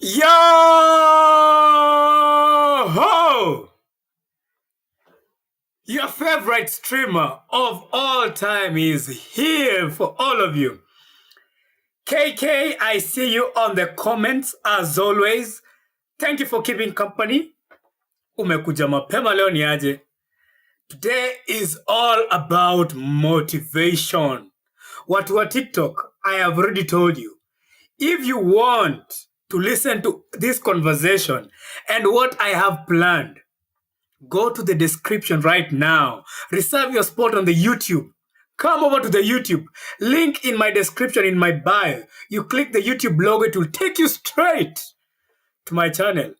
Yo ho! Your favorite streamer of all time is here for all of you. KK, I see you on the comments as always. Thank you for keeping company. Umekuja mapema leo ni aje. Today is all about motivation. Watu wa TikTok, I have already told you. If you want to listen to this conversation and what I have planned, go to the description right now. Reserve your spot on the YouTube. Come over to the YouTube. Link in my description in my bio. You click the YouTube logo, it will take you straight to my channel.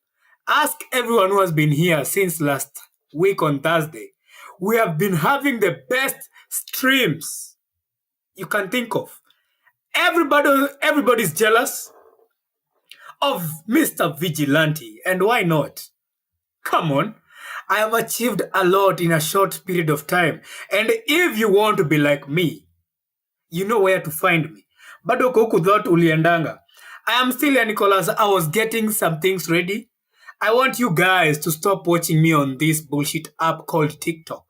Ask everyone who has been here since last week on Thursday. We have been having the best streams you can think of. Everybody's jealous of Mr. Vigilante, and why not? Come on. I have achieved a lot in a short period of time, and if you want to be like me, you know where to find me. Bado huku thought uliendanga. I am still here, Nicholas. I was getting some things ready. I want you guys to stop watching me on this bullshit app called TikTok.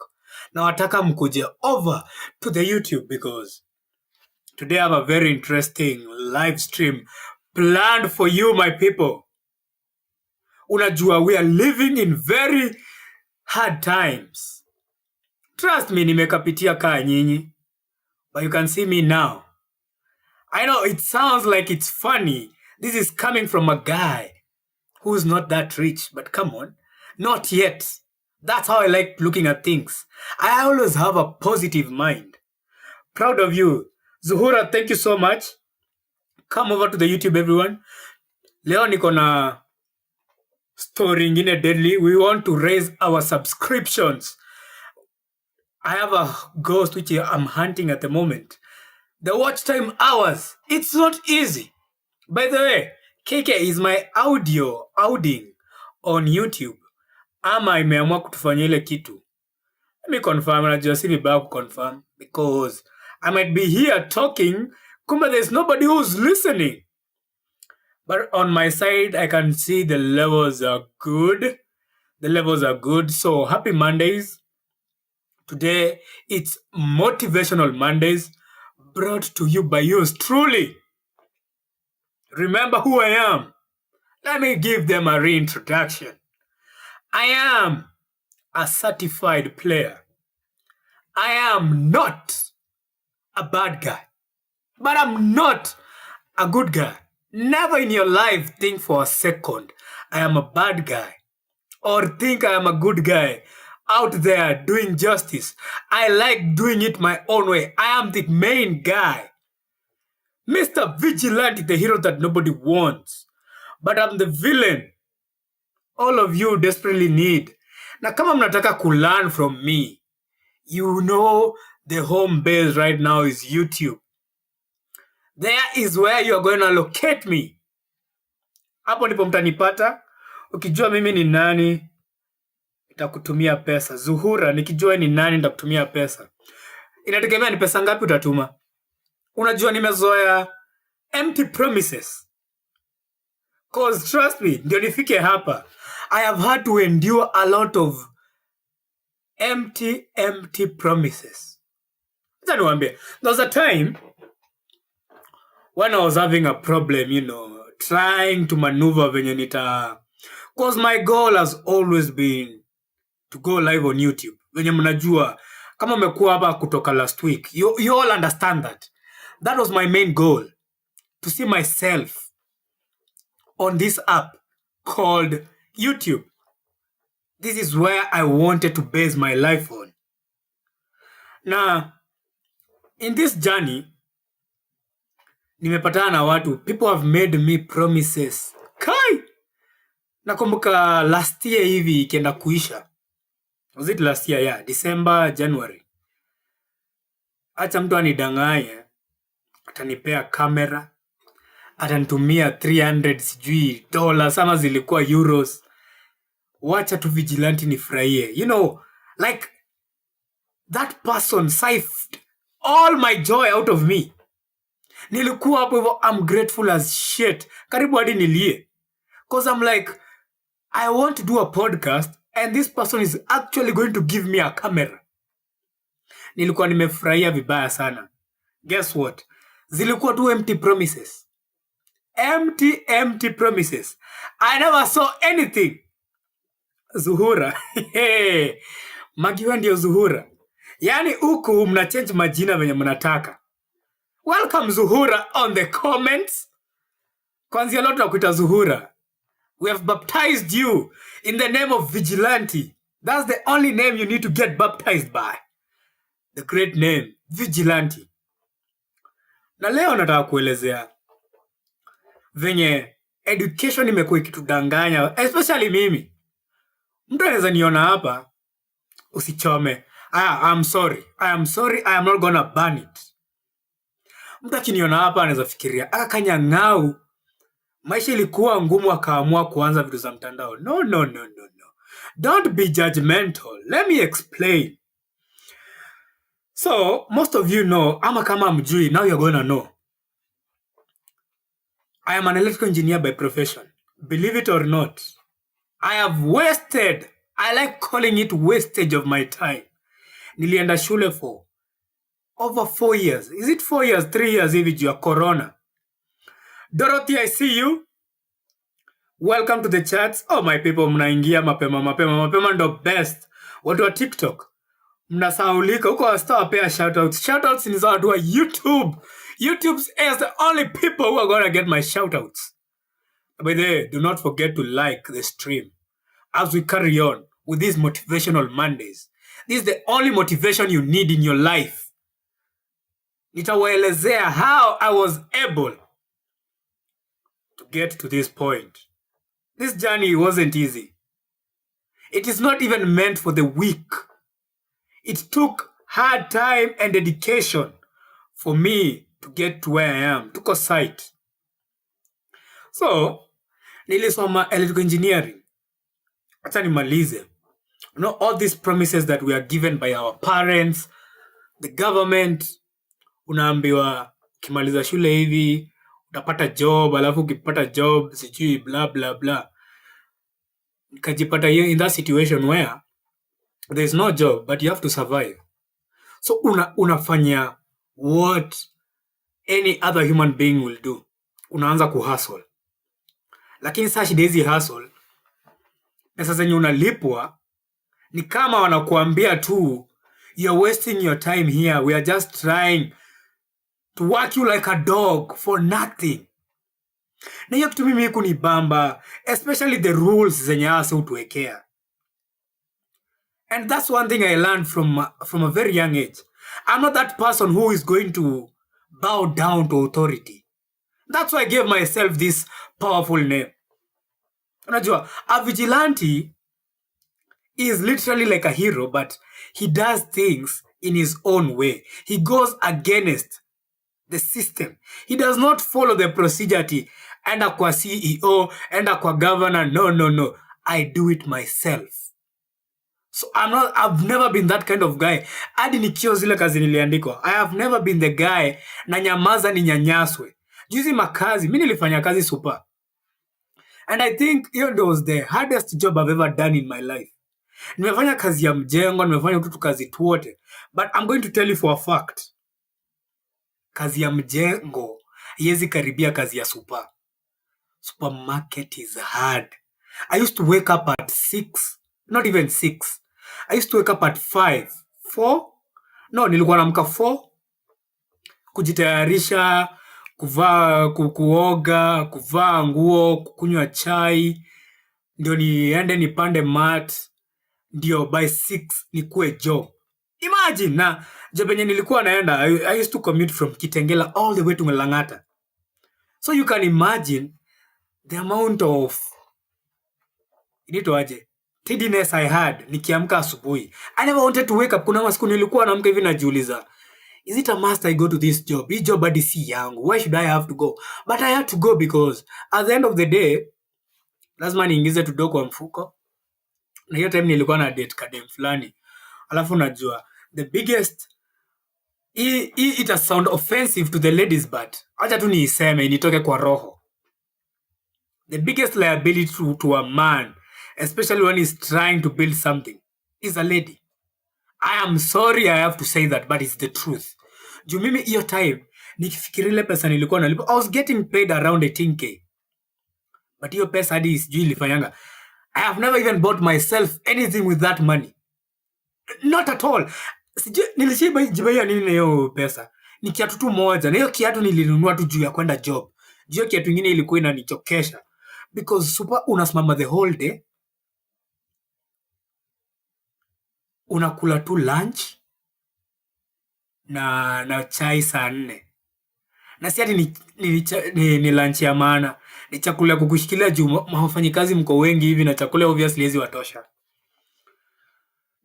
Now nataka mkuje over to the YouTube because today I have a very interesting live stream planned for you, my people. Unajua, we are living in very hard times. Trust me, nimekapitia kaa nyinyi. But you can see me now. I know it sounds like it's funny. This is coming from a guy who's not that rich. But come on, not yet. That's how I like looking at things. I always have a positive mind. Proud of you. Zuhura, thank you so much. Come over to the YouTube, everyone. Leo niko na story ingine deadly. We want to raise our subscriptions. I have a ghost which I'm hunting at the moment. The watch time hours. It's not easy. By the way, KK is my outing on YouTube. Ama imeamua kutufanya ile kitu. Let me confirm, najua si vibaya kuconfirm because I might be here talking, kumbe there's nobody who's listening. But on my side, I can see the levels are good. The levels are good. So happy Mondays. Today, it's Motivational Mondays brought to you by yours truly. Remember who I am. Let me give them a reintroduction. I am a certified player. I am not a bad guy, but I'm not a good guy. Never in your life think for a second I am a bad guy or think I am a good guy out there doing justice. I like doing it my own way. I am the main guy. Mr. Vigilante, the hero that nobody wants. But I'm the villain all of you desperately need. Na kama mnataka learn from me, you know the home base right now is YouTube. There is where you are going to locate me. Hapo ndipo mtanipata. Ukijua mimi ni nani, nitakutumia pesa. Zuhura, nikijua ni nani nitakutumia pesa. Inategemea ni pesa ngapi utatuma. Unajua nimezoea empty promises. Cause trust me, ndio nifike hapa, I have had to endure a lot of empty promises. There was a time when I was having a problem, trying to maneuver venye nita. Because my goal has always been to go live on YouTube. Venye mnajua, kama umekuwa hapa kutoka last week, you all understand that. That was my main goal. To see myself on this app called YouTube. This is where I wanted to base my life on. Now, in this journey, nimepatana na watu. People have made me promises. Kai! Nakumbuka last year hivi ikienda kuisha. Was it last year? Yeah, December, January. Acha mtu anidanganye. Atanipea kamera. Atanitumia $300 sijui dollars ama zilikuwa euros. Wacha tu Vigilante nifurahie. Like that person siphoned all my joy out of me. Nilikuwa hapo hivyo, I'm grateful as shit. Karibu hadi nilie. Because I'm like, I want to do a podcast and this person is actually going to give me a camera. Nilikuwa nimefurahia vibaya sana. Guess what? Zilikuwa tu empty promises. Empty promises. I never saw anything. Zuhura. Magiwa ndio Zuhura. Yani huku mna change majina venye mnataka. Welcome Zuhura on the comments. Kwanzia leo tunakuita Zuhura. We have baptized you in the name of Vigilante. That's the only name you need to get baptized by. The great name, Vigilante. Na leo nataka kuelezea venye education imekuwa ikitudanganya, especially mimi. Mtu anaweza niona hapa, usichome. I'm sorry. I am not gonna ban it. Mtu akiniona hapa anaweza fikiria, Kanyang'au maisha ilikuwa ngumu akaamua kuanza vitu za mtandao. No. Don't be judgmental. Let me explain. So, most of you know, ama kama mjui, now you're gonna know. I am an electrical engineer by profession. Believe it or not, I have wasted, I like calling it wastage of my time. Nilienda shule for over 4 years. Is it 4 years, 3 years hivi juu ya corona? Dorothy, I see you. Welcome to the chats. Oh my people, mnaingia mapema ndo best. Watu wa TikTok, mnasaulika huko wastawapea shoutouts. Shoutouts ni za watu wa YouTube. YouTube is the only people who are gonna get my shoutouts. By the way, do not forget to like the stream as we carry on with these Motivational Mondays. This is the only motivation you need in your life. Nitawaelezea how I was able to get to this point. This journey wasn't easy. It is not even meant for the weak. It took hard time and dedication for me to get to where I am. Tuko site. So, nilisoma electrical engineering. Acha nimalize. You know, all these promises that we are given by our parents, the government, unaambiwa ukimaliza shule hivi, utapata job, alafu ukipata job, sijui blah blah blah. Nikajipata in that situation where there's no job, but you have to survive. So unafanya what any other human being will do. Unaanza kuhustle. Lakini saa shida hizi hustle, pesa zenye unalipwa ni kama wanakuambia tu, you're wasting your time here. We are just trying to work you like a dog for nothing. Na hiyo kitu mimi kunibamba, especially the rules zenye hasa utuwekea. And that's one thing I learned from a very young age. I'm not that person who is going to bow down to authority. That's why I gave myself this powerful name. Unajua, a vigilante is literally like a hero, but he does things in his own way. He goes against the system. He does not follow the procedure. Enda kwa CEO, enda kwa governor. No. I do it myself. So I've never been that kind of guy. Hadi nikio zile kazi niliandikwa. I have never been the guy na nyamaza ni nyanyaswe. Juzi makazi, mimi nilifanya kazi super. And I think it was the hardest job I've ever done in my life. Nimefanya kazi ya mjengo, nimefanya tutu kazi tuote. But I'm going to tell you for a fact. Kazi ya mjengo haiwezi karibia kazi ya super. Supermarket is hard. I used to wake up at 6, not even 6. I used to wake up at 5, 4. No, nilikuwa naamka 4. Kujitayarisha, kuvaa, kuoga, kuvaa nguo, kukunywa chai, ndio niende nipande mat, ndio by 6 nikuwe job. Imagine, na job yenye nilikuwa naenda, I used to commute from Kitengela all the way to Lang'ata. So you can imagine the amount of tidiness I had nikiamka asubuhi. I never wanted to wake up. Kuna masiku nilikuwa naamka hivi najiuliza, is it a must I go to this job? This job hadi si yangu. Why should I have to go? But I had to go because at the end of the day, lazima niingize tudo kwa mfuko. Na hiyo time nilikuwa na date kadem fulani. Alafu najua, the biggest, it has sound offensive to the ladies, but acha tu niiseme, nitoke kwa roho. The biggest liability to a man, especially when he's trying to build something, is a lady. I am sorry I have to say that, but it's the truth. Juu mimi hiyo time nikifikiria ile pesa nilikuwa nalipa, I was getting paid around 18k. But hiyo pesa hadi sijui ilifanyanga. I have never even bought myself anything with that money. Not at all. Sijui nilishiba nini na hiyo pesa. Ni kiatu tu moja. Na hiyo kiatu nilinunua tu juu ya kwenda job. Juu hiyo kiatu ingine ilikuwa inanichokesha. Because super unasimama the whole day. Unakula tu lunch na chai saa 4. Na si ati ni lunch ya maana. Ni chakula kukushikilia juu wafanyikazi mko wengi hivi na chakula obviously hizi watosha.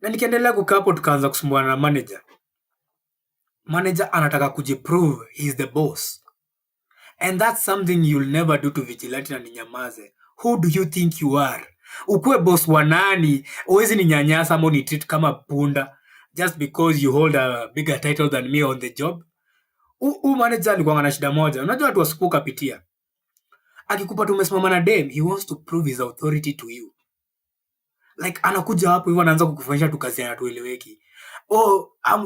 Na nikiendelea kukaa hapo tukaanza kusumbuana na manager. Manager anataka kujiprove he is the boss. And that's something you'll never do to vigilante na ninyamaze. Who do you think you are? Ukue boss wa nani? Uwezi ninyanyasa ama unitreat kama punda just because you hold a bigger title than me on the job. Manager alikuwa na shida moja. Unajua watu wasipuka pitia. Akikupa tumesimama na dem, he wants to prove his authority to you. Like anakuja hapo hivyo anaanza kukufanyisha tu kazi yanatueleweki.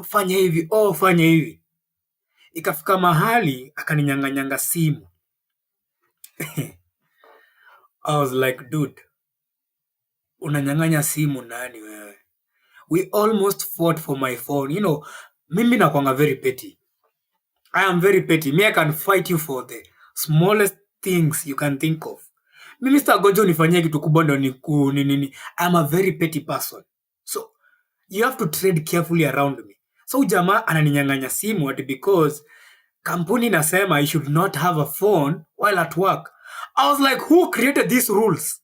Fanya hivi, fanya hivi. Ikafika mahali akaninyang'anyanga simu. I was like, dude, unanyang'anya simu nani wewe? We almost fought for my phone. You know, mimi nakuanga very petty. I am very petty. Me, I can fight you for the smallest things you can think of. Mimi sitagoja unifanyie kitu kubwa ndo nini. I'm a very petty person. So, you have to tread carefully around me. So, jamaa ananinyang'anya simu ati because kampuni nasema I should not have a phone while at work. I was like, who created these rules?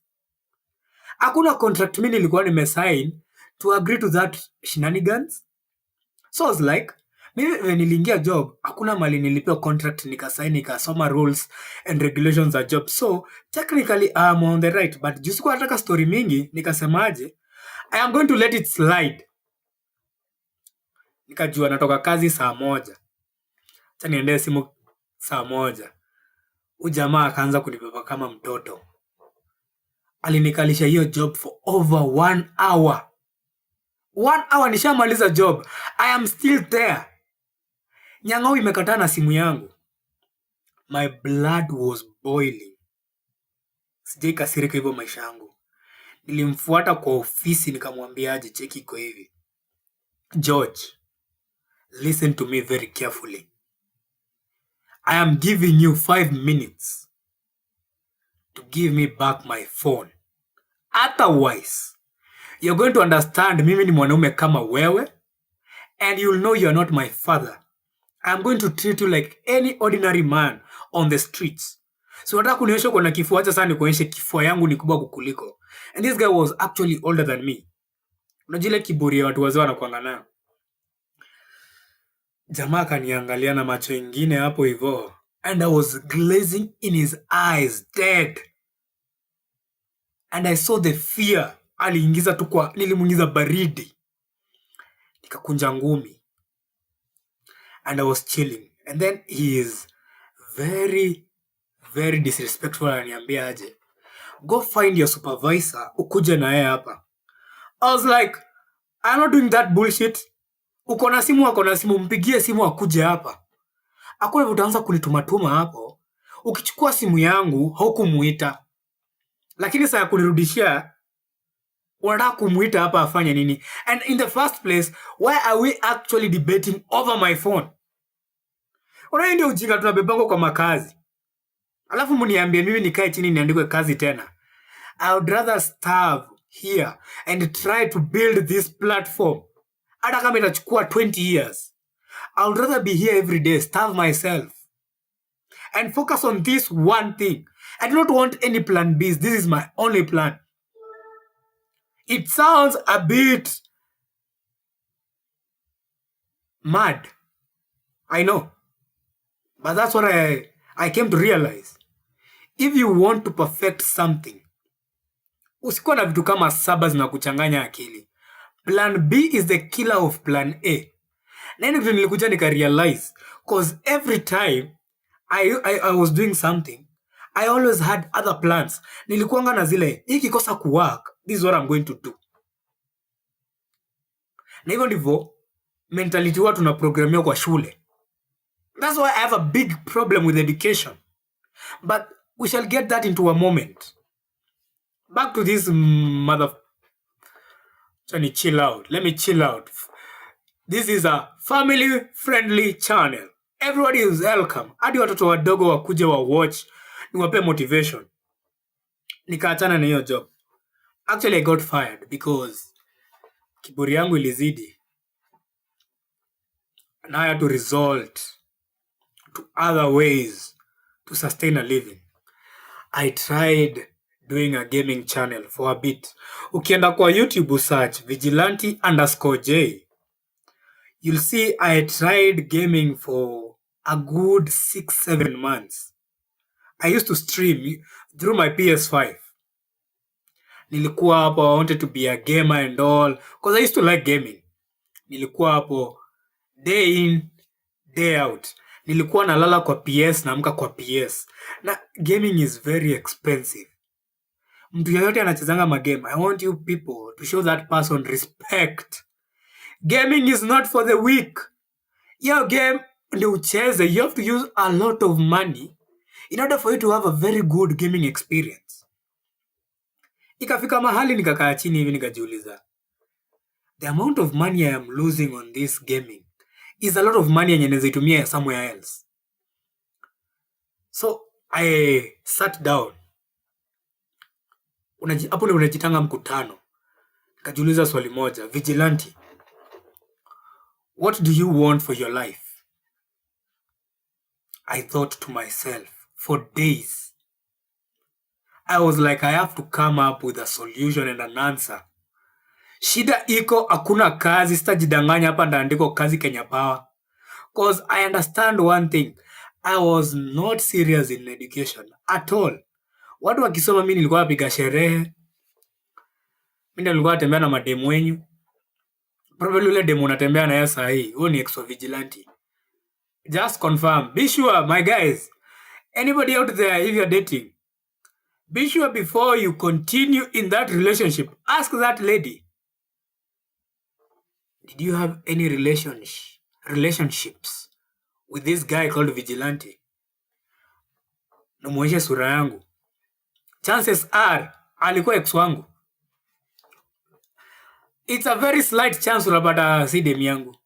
Hakuna contract mimi nilikuwa nimesign to agree to that shenanigans. So I was like, mimi when niliingia job, hakuna mali nilipewa contract nikasign nikasoma rules and regulations za job. So technically I'm on the right, but juu sikuwa nataka story mingi, nikasemaje, I am going to let it slide. Nikajua natoka kazi saa 1. Acha niendee simu saa 1. Ujamaa akaanza kunibeba kama mtoto. Alinikalisha hiyo job for over 1 hour. 1 hour nishamaliza job. I am still there. Nyang'au imekataa na simu yangu. My blood was boiling. Sijai kasirika hivyo maisha yangu. Nilimfuata kwa ofisi nikamwambia aje cheki iko hivi. George, listen to me very carefully. I am giving you 5 minutes to give me back my phone. Otherwise, you're going to understand mimi ni mwanaume kama wewe and you'll know you're not my father. I'm going to treat you like any ordinary man on the streets. So nataka kunionyesha uko na kifua, acha sana nikuonyeshe kifua yangu ni kubwa kukuliko. And this guy was actually older than me. Unajua ile kiburi ya watu wazee wanakuanga nayo. Jamaa kaniangalia na macho ingine hapo hivyo. And I was glazing in his eyes, dead. And I saw the fear. Aliingiza tu kwa, nilimuingiza baridi. Nikakunja ngumi. And I was chilling. And then he is very, very disrespectful. Ananiambia aje, go find your supervisor, ukuje na yeye hapa. I was like, I'm not doing that bullshit. Uko na simu, ako na simu, mpigie simu akuje hapa. Hakuna utaanza kunitumatuma hapo. Ukichukua simu yangu, haukumuita. Lakini saa kunirudishia, unataka kumuita hapa afanye nini? And in the first place, why are we actually debating over my phone? Unayo ndio ujinga tunabebango kwa makazi. Alafu mniambie mimi nikae chini niandikwe kazi tena. I would rather starve here and try to build this platform. Hata kama itachukua 20 years. I would rather be here every day, starve myself, and focus on this one thing. I do not want any plan B. This is my only plan. It sounds a bit mad. I know. But that's what I came to realize. If you want to perfect something, usikuwa na vitu kama 7 zinakuchanganya akili. Plan B is the killer of plan A. Na ndio nilikuja nika realize, cause every time I was doing something, I always had other plans. Nilikuanga na zile, hii kikosa kuwork, this is what I'm going to do. Na hivyo ndivyo mentality huwa tunaprogramiwa kwa shule. That's why I have a big problem with education. But we shall get that into a moment. Back to this mother... Let me chill out. This is a family-friendly channel. Everybody is welcome. Hadi watoto wadogo wakuje wa watch, niwape motivation. Nikaachana na hiyo job. Actually, I got fired because kiburi yangu ilizidi. And I had to resort to other ways to sustain a living. I tried doing a gaming channel for a bit. Ukienda kwa YouTube search vigilante_J. You'll see I tried gaming for a good 6-7 months. I used to stream through my PS5. Nilikuwa hapo, I wanted to be a gamer and all, because I used to like gaming. Nilikuwa hapo day in, day out. Nilikuwa nalala kwa PS na amka kwa PS. Na gaming is very expensive. Mtu yoyote anachezanga magame, I want you people to show that person respect. Gaming is not for the weak. Your game ndio ucheze, you have to use a lot of money in order for you to have a very good gaming experience. Ikafika mahali nikakaa chini hivi nikajiuliza, the amount of money I am losing on this gaming is a lot of money yenye naweza itumia somewhere else. So I sat down. Hapo ndio unajitanga mkutano. Nikajiuliza swali moja, vigilante, what do you want for your life? I thought to myself for days. I was like, I have to come up with a solution and an answer. Shida iko hakuna kazi, sitajidanganya hapa ndaandiko kazi Kenya Power. Because I understand one thing. I was not serious in education at all. Watu wakisoma mimi nilikuwa napiga sherehe. Mimi nilikuwa natembea na mademu wenyu. Probably ule demu unatembea na yeye saa hii, huyo ni extra vigilante. Just confirm. Be sure, my guys. Anybody out there, if you're dating, be sure before you continue in that relationship, ask that lady, did you have any relationships with this guy called Vigilante? Na muonyeshe sura yangu. Chances are, alikuwa ex wangu. It's a very slight chance unapata si demu yangu.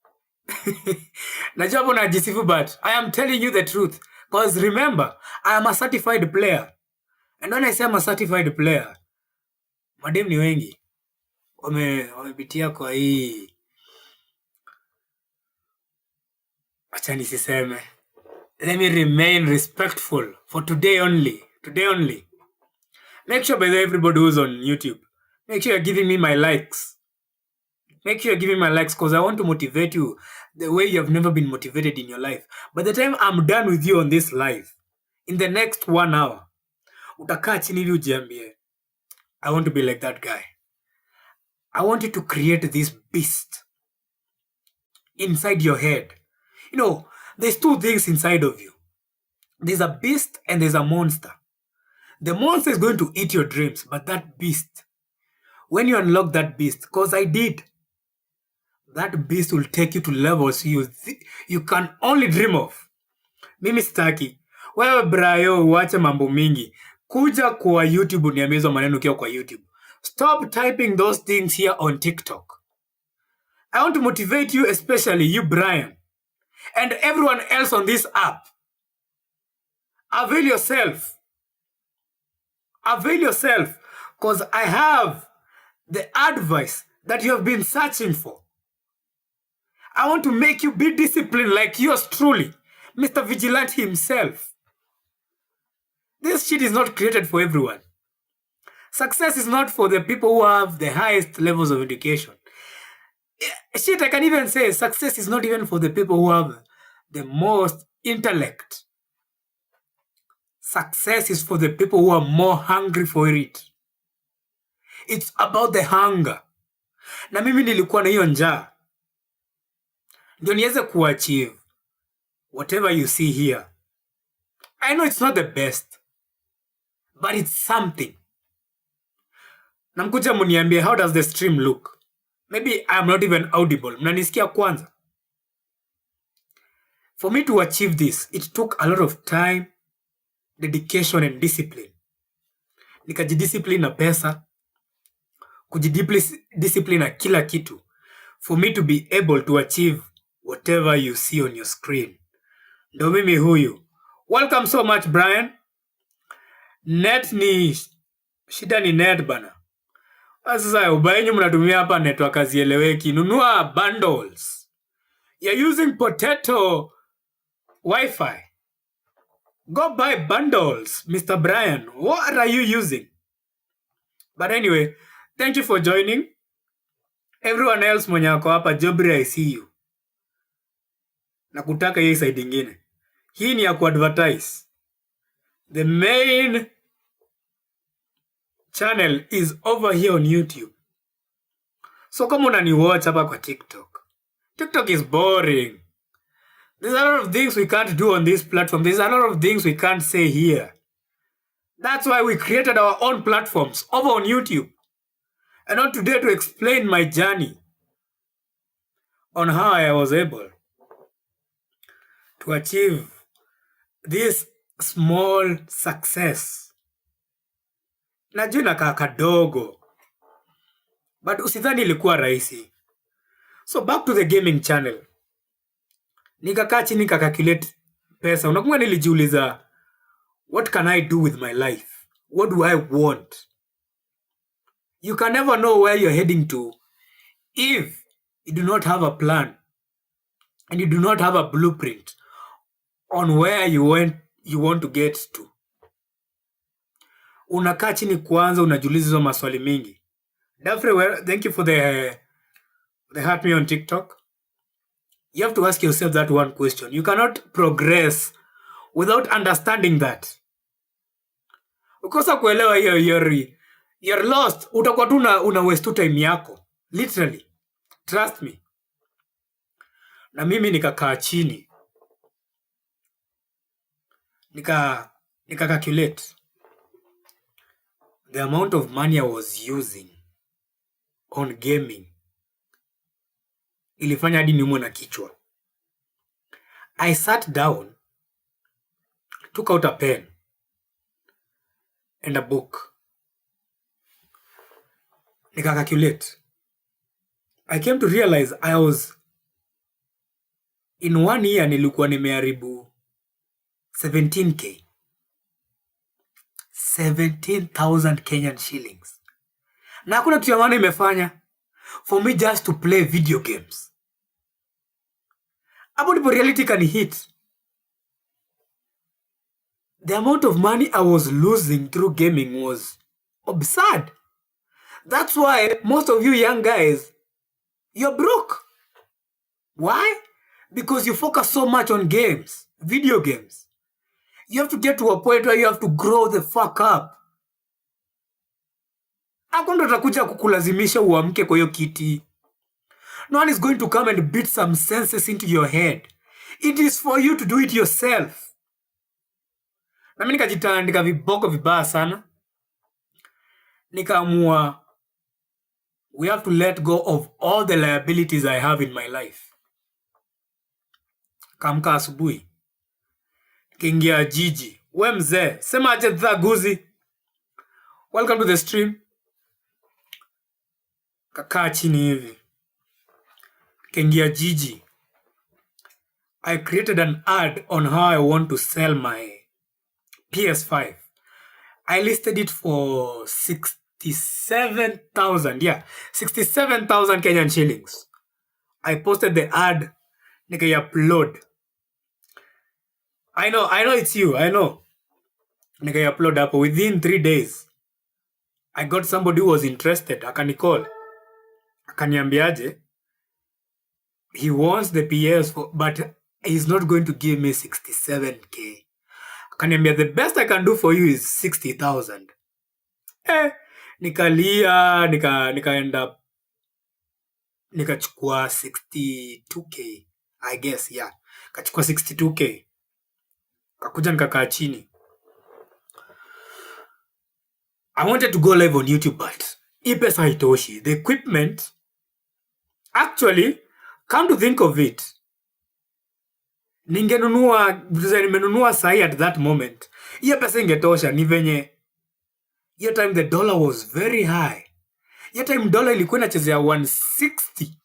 Najua hapo najisifu, but I am telling you the truth. Because remember, I am a certified player. And when I say I'm a certified player, mademu ni wengi. Wamepitia kwa hii. Acha nisiseme. Let me remain respectful for today only. Today only. Make sure, by the way, everybody who's on YouTube, make sure you're giving me my likes. Make sure you're giving my likes because I want to motivate you the way you have never been motivated in your life. By the time I'm done with you on this live, in the next 1 hour, utakaa chini hivi ujiambie, I want to be like that guy. I want you to create this beast inside your head. You know, there's two things inside of you. There's a beast and there's a monster. The monster is going to eat your dreams, but that beast, when you unlock that beast, because I did, that beast will take you to levels you can only dream of. Mimi sitaki. Wewe brayo, uache mambo mingi. Kuja kwa YouTube uniambie hizo maneno ukiwa kwa YouTube. Stop typing those things here on TikTok. I want to motivate you, especially you, Brian, and everyone else on this app. Avail yourself. Avail yourself, because I have the advice that you have been searching for. I want to make you be disciplined like yours truly, Mr. Vigilante himself. This shit is not created for everyone. Success is not for the people who have the highest levels of education. Shit, I can even say success is not even for the people who have the most intellect. Success is for the people who are more hungry for it. It's about the hunger. Na mimi nilikuwa na hiyo njaa. Ndio niweze kuachieve whatever you see here. I know it's not the best. but it's something. Namkuja muniambie, how does the stream look? Maybe I'm not even audible. Mnanisikia kwanza? For me to achieve this, it took a lot of time, dedication and discipline. Nikajidiscipline na pesa, kujidiscipline na kila kitu, for me to be able to achieve whatever you see on your screen. Ndo mimi huyu. Welcome so much, Brian. Net ni shida, ni net bana. Sasa ubayenyu mnatumia hapa network hazieleweki. Nunua bundles. You're using potato Wi-Fi. Go buy bundles, Mr. Brian. What are you using? But anyway, thank you for joining. Everyone else mwenye ako hapa, Jobri, I see you. Nakutaka hii side ingine. Hii ni ya kuadvertise. The main channel is over here on YouTube. So kama unaniwatch hapa kwa TikTok. TikTok is boring. There's a lot of things we can't do on this platform. There's a lot of things we can't say here. That's why we created our own platforms over on YouTube. And not today to explain my journey on how I was able to achieve this small success. Najua inakaa kadogo, but usidhani ilikuwa rahisi. So back to the gaming channel. Nikakaa chini nikacalculate pesa. Unakumbuka nilijiuliza, what can I do with my life? What do I want? You can never know where you're heading to if you do not have a plan and you do not have a blueprint on where you want to get to. Unakaa chini kwanza unajiuliza hizo maswali mingi. Dafre, thank you for the heart me on TikTok. You have to ask yourself that one question. You cannot progress without understanding that. Ukosa kuelewa hiyo, you're lost. Utakuwa tu una waste time yako. Literally. Trust me. Na mimi nikakaa chini. Nika calculate the amount of money I was using on gaming. Ilifanya hadi niumwe na kichwa. I sat down, took out a pen and a book. Nika calculate. I came to realize I was, in 1 year nilikuwa nimeharibu 17k. 17,000 Kenyan shillings. Na hakuna kitu ya maana imefanya for me just to play video games. Hapo ndipo reality can hit. The amount of money I was losing through gaming was absurd. That's why most of you young guys, you're broke. Why? Because you focus so much on games, video games. You have to get to a point where you have to grow the fuck up. Hapo ndo atakuja kukulazimisha uamke kwa hiyo kiti. No one is going to come and beat some senses into your head. It is for you to do it yourself. Na mimi nikajitandika viboko vibaya sana. Nikaamua, we have to let go of all the liabilities I have in my life. Kamka asubuhi. Kingia jiji. We mzee, sema aje dhaguzi. Welcome to the stream. Kakaa chini hivi. Kingia jiji. I created an ad on how I want to sell my PS5. I listed it for 67,000. Yeah, 67,000 Kenyan shillings. I posted the ad. Nika upload. I know it's you. I know. Nika upload up within 3 days. I got somebody who was interested. Akanicall. Akaniambiaje, he wants the PS4, but he's not going to give me 67k. Akaniambia, the best I can do for you is 60,000. Nikalia, nikaenda, nikachukua 62k. I guess, yeah. Kachukua 62k. Kakuja nikakaa chini. I wanted to go live on YouTube, but hii pesa haitoshi. The equipment, actually, come to think of it, nimenunua sahi at that moment. Hiyo pesa ingetosha, ni venye hiyo time the dollar was very high. Hiyo time dollar ilikuwa inachezea 160.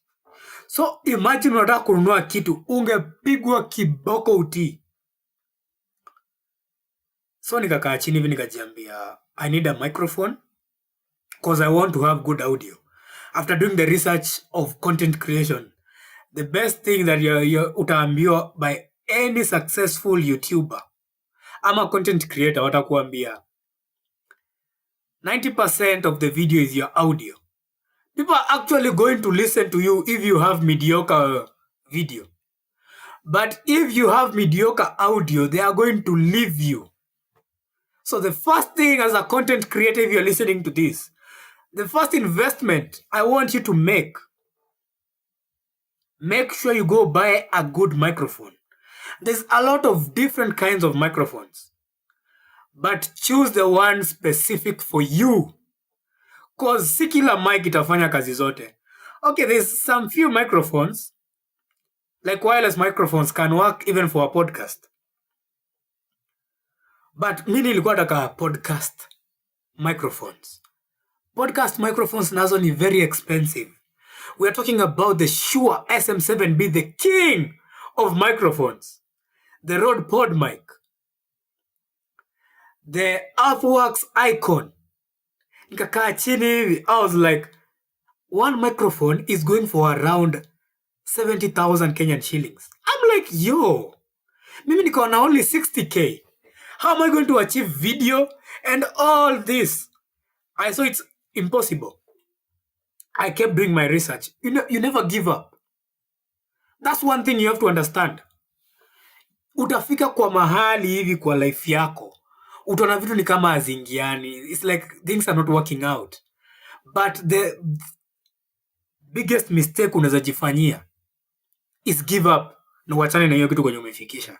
So imagine unataka kununua kitu, ungepigwa kiboko utii. So nikakaa chini hivi nikajiambia, I need a microphone because I want to have good audio. After doing the research of content creation, the best thing that utaambiwa by any successful YouTuber ama content creator, watakuambia 90% of the video is your audio. People are actually going to listen to you if you have mediocre video. But if you have mediocre audio, they are going to leave you. So the first thing as a content creator, if you're listening to this, the first investment I want you to make sure you go buy a good microphone. There's a lot of different kinds of microphones, but choose the one specific for you. Cause si kila mic itafanya kazi zote. Okay, there's some few microphones, like wireless microphones, can work even for a podcast. But mimi nilikuwa nataka podcast microphones. Podcast microphones nazo ni very expensive. We are talking about the Shure SM7B, the king of microphones. The Rode Pod mic. The Earthworks Icon. Nikakaa chini hivi, I was like, one microphone is going for around 70,000 Kenyan shillings. I'm like, yo, mimi niko na only 60K. How am I going to achieve video and all this? I saw it's impossible. I kept doing my research. You never give up. That's one thing you have to understand. Utafika kwa mahali hivi kwa life yako, utaona vitu ni kama azingiani. It's like things are not working out. But the biggest mistake unaweza jifanyia is give up na uachane na hiyo kitu kwenye umefikisha.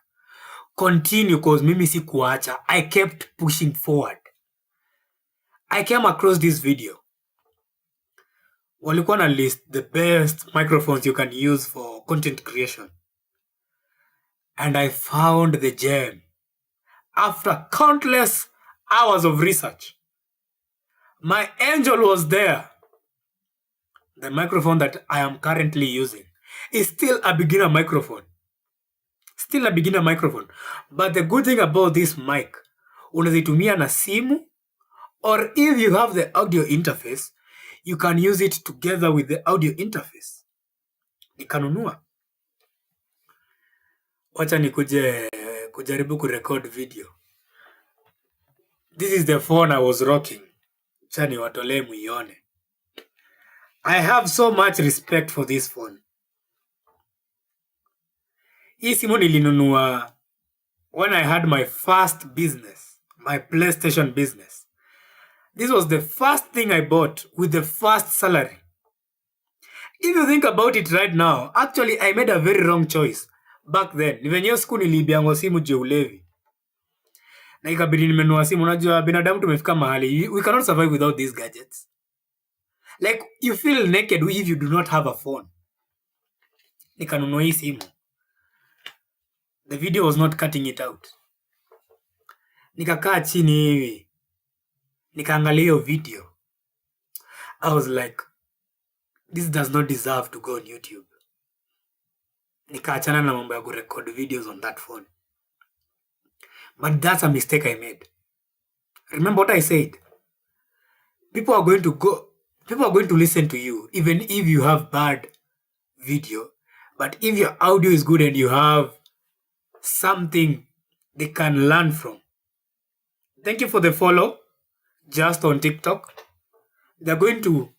Continue, cause mimi si kuacha. I kept pushing forward. I came across this video. Walikuwa na list the best microphones you can use for content creation. And I found the gem. After countless hours of research, my angel was there. The microphone that I am currently using is still a beginner microphone. Still a beginner microphone. But the good thing about this mic, unazitumia na simu, or if you have the audio interface, you can use it together with the audio interface. Nikanunua. Wacha nikuje kujaribu kurecord video. This is the phone I was rocking. Chani watole muione. I have so much respect for this phone. Hii simu nilinunua when I had my first business, my PlayStation business. This was the first thing I bought with the first salary. If you think about it right now, actually I made a very wrong choice back then. Ni venye siku niliibiangwa simu je ulevi. Na ikabidi nimenunua simu. Unajua binadamu tumefika mahali, we cannot survive without these gadgets. Like you feel naked if you do not have a phone. Nikanunua hii simu. The video was not cutting it out. Nikakaa chini hivi. Nikaangalia hiyo video. I was like, this does not deserve to go on YouTube. Nikaachana na mambo ya kurecord videos on that phone. But that's a mistake I made. Remember what I said? People are going to listen to you even if you have bad video. But if your audio is good and you have something they can learn from. Thank you for the follow. Just on TikTok. They're going to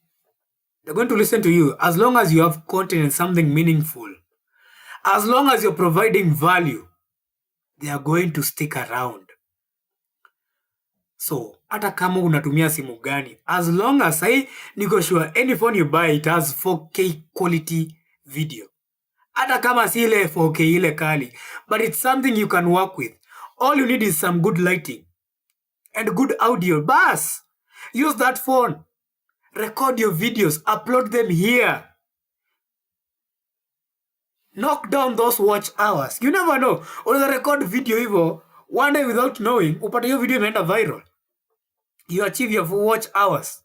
listen to you as long as you have content and something meaningful. As long as you're providing value, they are going to stick around. So, hata kama unatumia simu gani, as long as niko sure any phone you buy, it has 4K quality video. Hata kama si ile 4K ile kali, but it's something you can work with. All you need is some good lighting and good audio. Bas! Use that phone. Record your videos. Upload them here. Knock down those watch hours. You never know. Unaweza record video hivyo one day without knowing, upate hiyo video imeenda viral. You achieve your watch hours.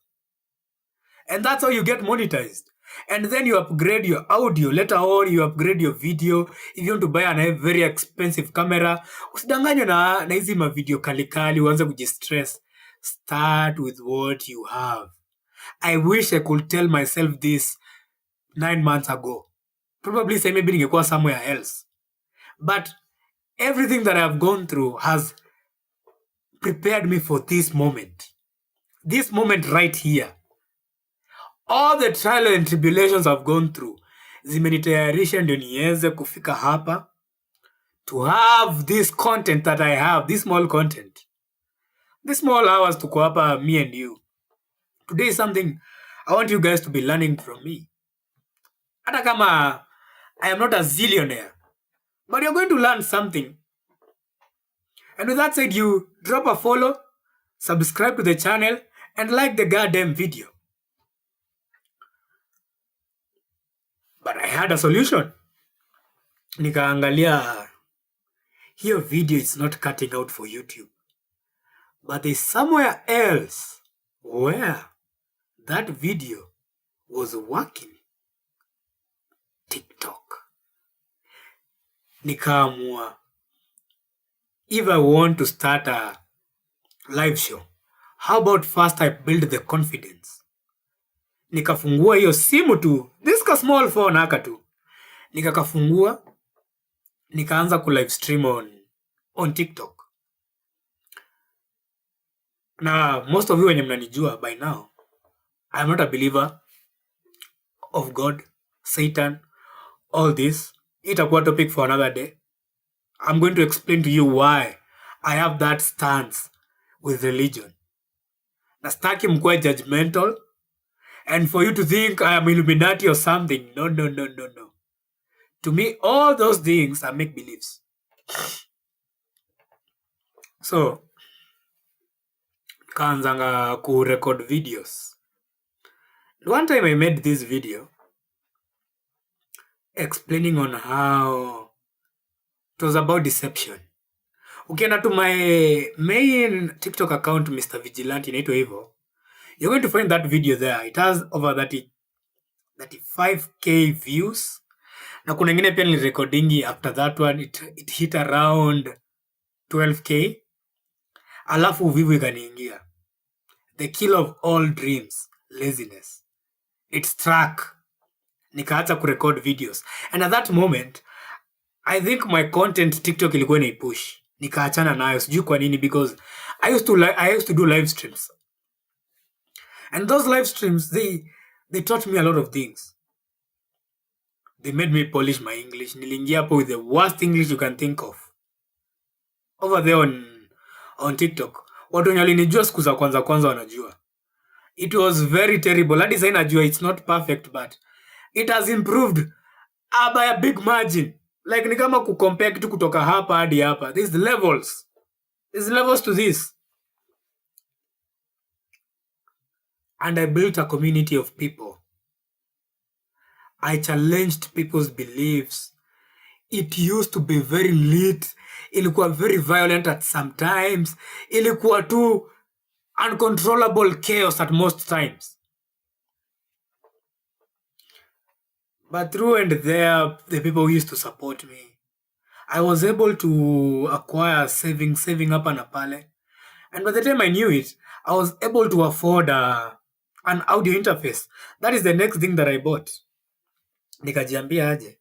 And that's how you get monetized. And then you upgrade your audio. Later on, you upgrade your video. If you want to buy a very expensive camera, usidanganywe na hizi ma video kali uanze kujistress. Start with what you have. I wish I could tell myself this 9 months ago. Probably say maybe ningekuwa somewhere else. But everything that I have gone through has prepared me for this moment. This moment right here. All the trials and tribulations I've gone through zimenitayarisha ndio niweze kufika hapa, to have this content that I have, this small content. This small hours tuko hapa, me and you. Today is something I want you guys to be learning from me. Hata kama I am not a zillionaire, but you're going to learn something. And with that said, you drop a follow, subscribe to the channel, and like the goddamn video. But I had a solution. Nikaangalia hiyo video is not cutting out for YouTube. But there's somewhere else where that video was working. TikTok. Nikaamua, if I want to start a live show, how about first I build the confidence? Nikafungua hiyo simu tu, this ka small phone haka tu. Nikakafungua, nikaanza ku live stream on TikTok. Na most of you wenye mnanijua by now, I'm not a believer of God, Satan, all this. Itakuwa topic for another day. I'm going to explain to you why I have that stance with religion. Na sitaki mkuwe judgmental and for you to think I am Illuminati or something. No. To me, all those things are make-believes. So, kaanzanga ku record videos. One time I made this video explaining on how it was about deception. Ukienda to my main TikTok account, Mr. Vigilante, inaitwa hivyo, you're going to find that video there. It has over 35k views. Na kuna ingine pia nilirecordingi after that one, it hit around 12k. Alafu uvivu ikaniingia. The kill of all dreams, laziness. It struck. Nikaacha kurecord videos. And at that moment, I think my content TikTok ilikuwa inaipush. Nikaachana nayo, sijui kwa nini, because I used to do live streams. And those live streams, they taught me a lot of things. They made me polish my English. Niliingia hapo with the worst English you can think of. Over there on TikTok, watu wenye walinijua siku za kwanza wanajua. It was very terrible. Hadi sasa najua it's not perfect, but it has improved by a big margin. Like ni kama kucompare kitu kutoka hapa hadi hapa. There's levels. There's levels to this. And I built a community of people. I challenged people's beliefs. It used to be very lit. Ilikuwa very violent at some times. Ilikuwa too uncontrollable chaos at most times. But through and there, the people who used to support me, I was able to acquire saving up and pale. And by the time I knew it, I was able to afford an audio interface. That is the next thing that I bought. Nikajiambia aje,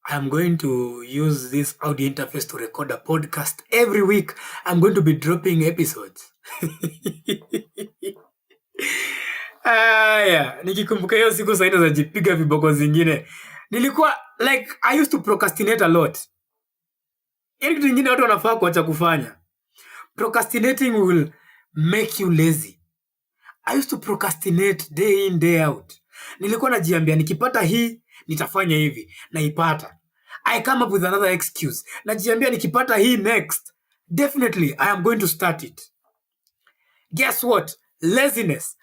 I'm going to use this audio interface to record a podcast every week. I'm going to be dropping episodes. Nikikumbuka hiyo siku sasa najipiga viboko zingine. Nilikuwa like I used to procrastinate a lot. Kitu kingine watu wanafaa kuacha kufanya. Procrastinating will make you lazy. I used to procrastinate day in day out. Nilikuwa najiambia nikipata hii nitafanya hivi, naipata. I come up with another excuse. Najiambia nikipata hii next, definitely I am going to start it. Guess what? Laziness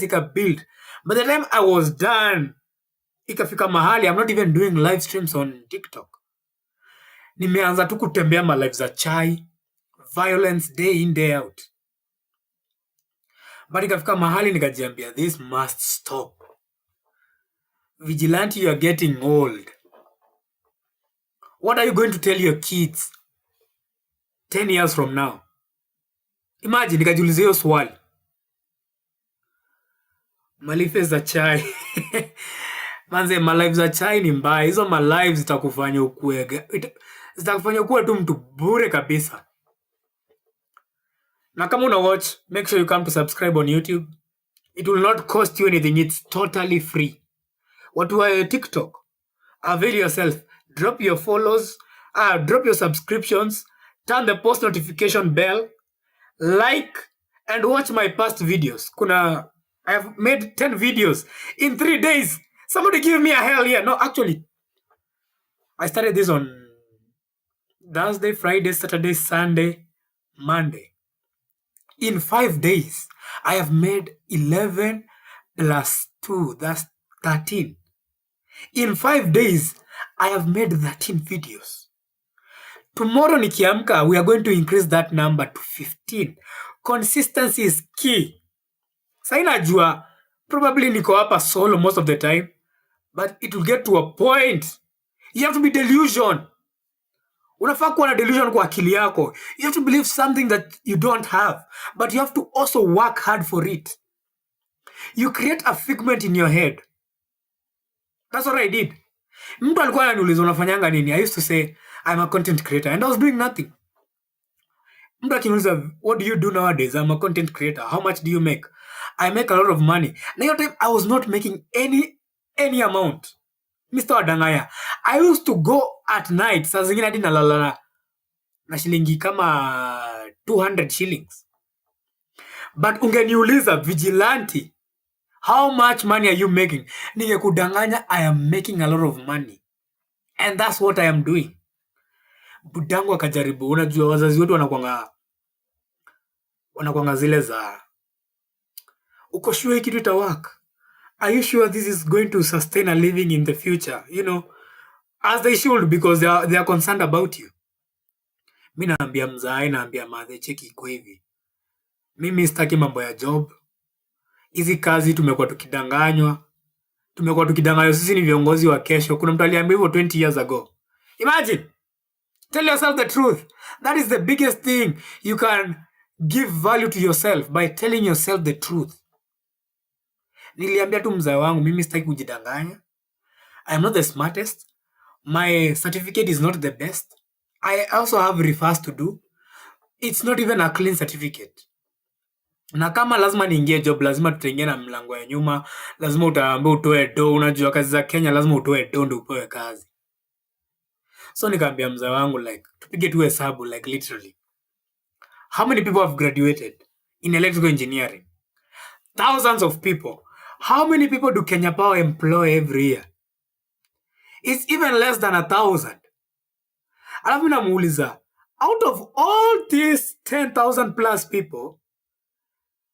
ikabuild. By the time I was done, ikafika mahali I'm not even doing live streams on TikTok. Nimeanza tu kutembea ma live za chai, violence day in day out. But ikafika mahali nikajiambia, this must stop. Vigilante, you are getting old. What are you going to tell your kids 10 years from now? Imagine, nikajiuliza hiyo swali. Malife za chai. Manze, malive za chai ni mbaya. Hizo malive zitakufanya ukue tu mtu bure kabisa. Na kama una watch, make sure you come to subscribe on YouTube. It will not cost you anything. It's totally free. What do I TikTok? Avail yourself. Drop your follows. Drop your subscriptions. Turn the post notification bell. Like and watch my past videos. I have made 10 videos in 3 days. Somebody give me a hell yeah. No, actually, I started this on Thursday, Friday, Saturday, Sunday, Monday. In 5 days, I have made 11 plus 2. That's 13. In 5 days, I have made 13 videos. Tomorrow nikiamka, we are going to increase that number to 15. Consistency is key. Sasa inajua, probably niko hapa solo most of the time, but it will get to a point. You have to be delusion. Unafaa kuwa na delusion kwa akili yako. You have to believe something that you don't have, but you have to also work hard for it. You create a figment in your head. That's what I did. Mtu alikuwa ananiuliza unafanyanga nini? I used to say I'm a content creator and I was doing nothing. Mtu akiniuliza what do you do nowadays? I'm a content creator. How much do you make? I make a lot of money. Na hiyo time I was not making any amount. Mr. Wadangaya. I used to go at night. Saa zingine hadi nalala na shilingi kama 200 shillings. But ungeniuliza vigilante, how much money are you making? Ningekudanganya, I am making a lot of money. And that's what I am doing. Budangu akajaribu. Unajua wazazi wetu wanakuanga zile za uko sure kitu ita work? Are you sure this is going to sustain a living in the future? You know, as they should, because they are concerned about you. Mi naambia mzae, naambia madhe, cheki iko hivi. Mimi sitaki mambo ya job. Hizi kazi tumekuwa tukidanganywa. Sisi ni viongozi wa kesho. Kuna mtu aliambia hivyo 20 years ago. Imagine. Tell yourself the truth. That is the biggest thing. You can give value to yourself by telling yourself the truth. Niliambia tu mzae wangu, mimi sitaki kujidanganya. I am not the smartest. My certificate is not the best. I also have refers to do. It's not even a clean certificate. Na kama lazima niingie job, lazima tutaingia na mlango ya nyuma, lazima utaambia utoe do. Unajua kazi za Kenya lazima utoe do ndio upewe kazi. So nikaambia mzae wangu like tupige tu hesabu like literally. How many people have graduated in electrical engineering? Thousands of people. How many people do Kenya Power employ every year? It's even less than 1,000. Alafu namuuliza, out of all these 10,000 plus people,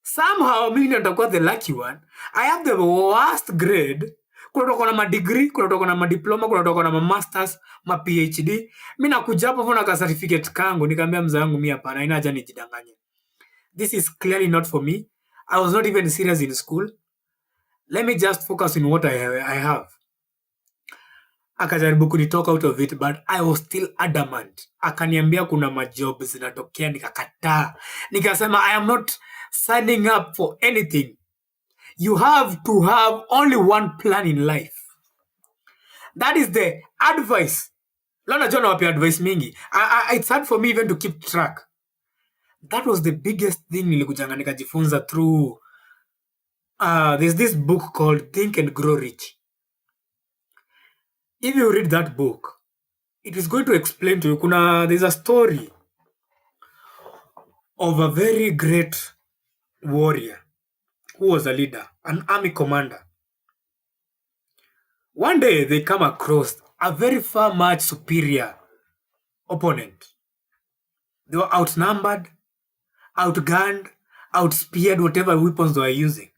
somehow mimi nitakuwa the lucky one. I have the worst grade. Kuna toka na ma degree, kuna toka na ma diploma, kuna toka na ma masters, ma PhD. Mimi nakuja hapo na ka certificate kangu, nikamwambia mzee wangu mimi hapana, ina haja nijidanganye. This is clearly not for me. I was not even serious in school. Let me just focus on what I have. Akajaribu kunitoka out of it, but I was still adamant. Akaniambia kuna majob zinatokea, nikakataa. Nikasema I am not signing up for anything. You have to have only one plan in life. That is the advice. Lona John wapi advice mingi. It's hard for me even to keep track. That was the biggest thing nilikujanga nikajifunza through there's this book called Think and Grow Rich. If you read that book, it is going to explain to you, there's a story of a very great warrior who was a leader, an army commander. One day they come across a very far much superior opponent. They were outnumbered, outgunned, outspeared whatever weapons they were using.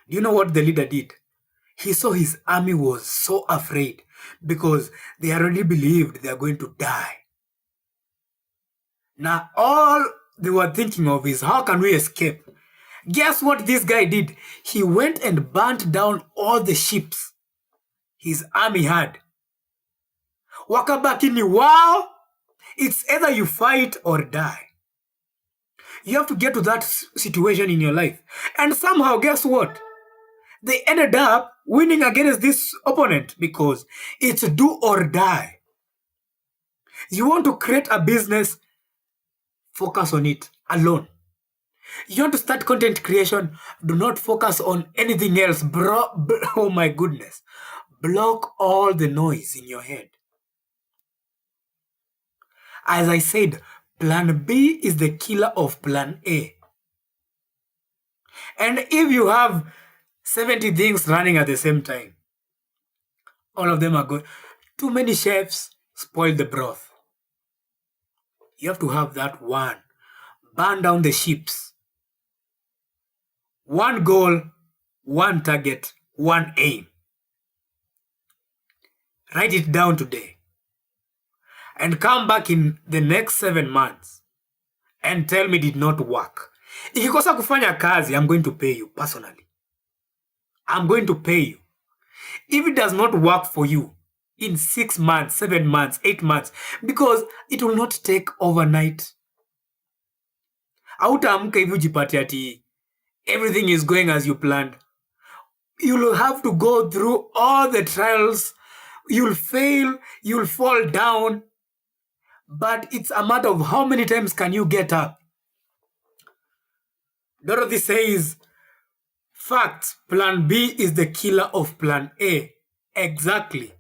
Do you know what the leader did? He saw his army was so afraid because they already believed they are going to die. Now all they were thinking of is how can we escape? Guess what this guy did? He went and burnt down all the ships his army had. Wakabakini, wow! It's either you fight or die. You have to get to that situation in your life. And somehow, guess what? They ended up winning against this opponent because it's do or die. You want to create a business, focus on it alone. You want to start content creation, do not focus on anything else, bro. Oh my goodness. Block all the noise in your head. As I said, plan B is the killer of plan A. And if you have 70 things running at the same time, all of them are good. Too many chefs spoil the broth. You have to have that one. Burn down the ships. One goal, one target, one aim. Write it down today. And come back in the next 7 months and tell me it did not work. Ikikosa kufanya kazi, I'm going to pay you personally. I'm going to pay you. If it does not work for you in 6 months, 7 months, 8 months, because it will not take overnight. Hautaamka hivi ujipate ati everything is going as you planned. You'll have to go through all the trials. You'll fail, you'll fall down. But it's a matter of how many times can you get up. Dorothy says, fact, plan B is the killer of plan A. Exactly.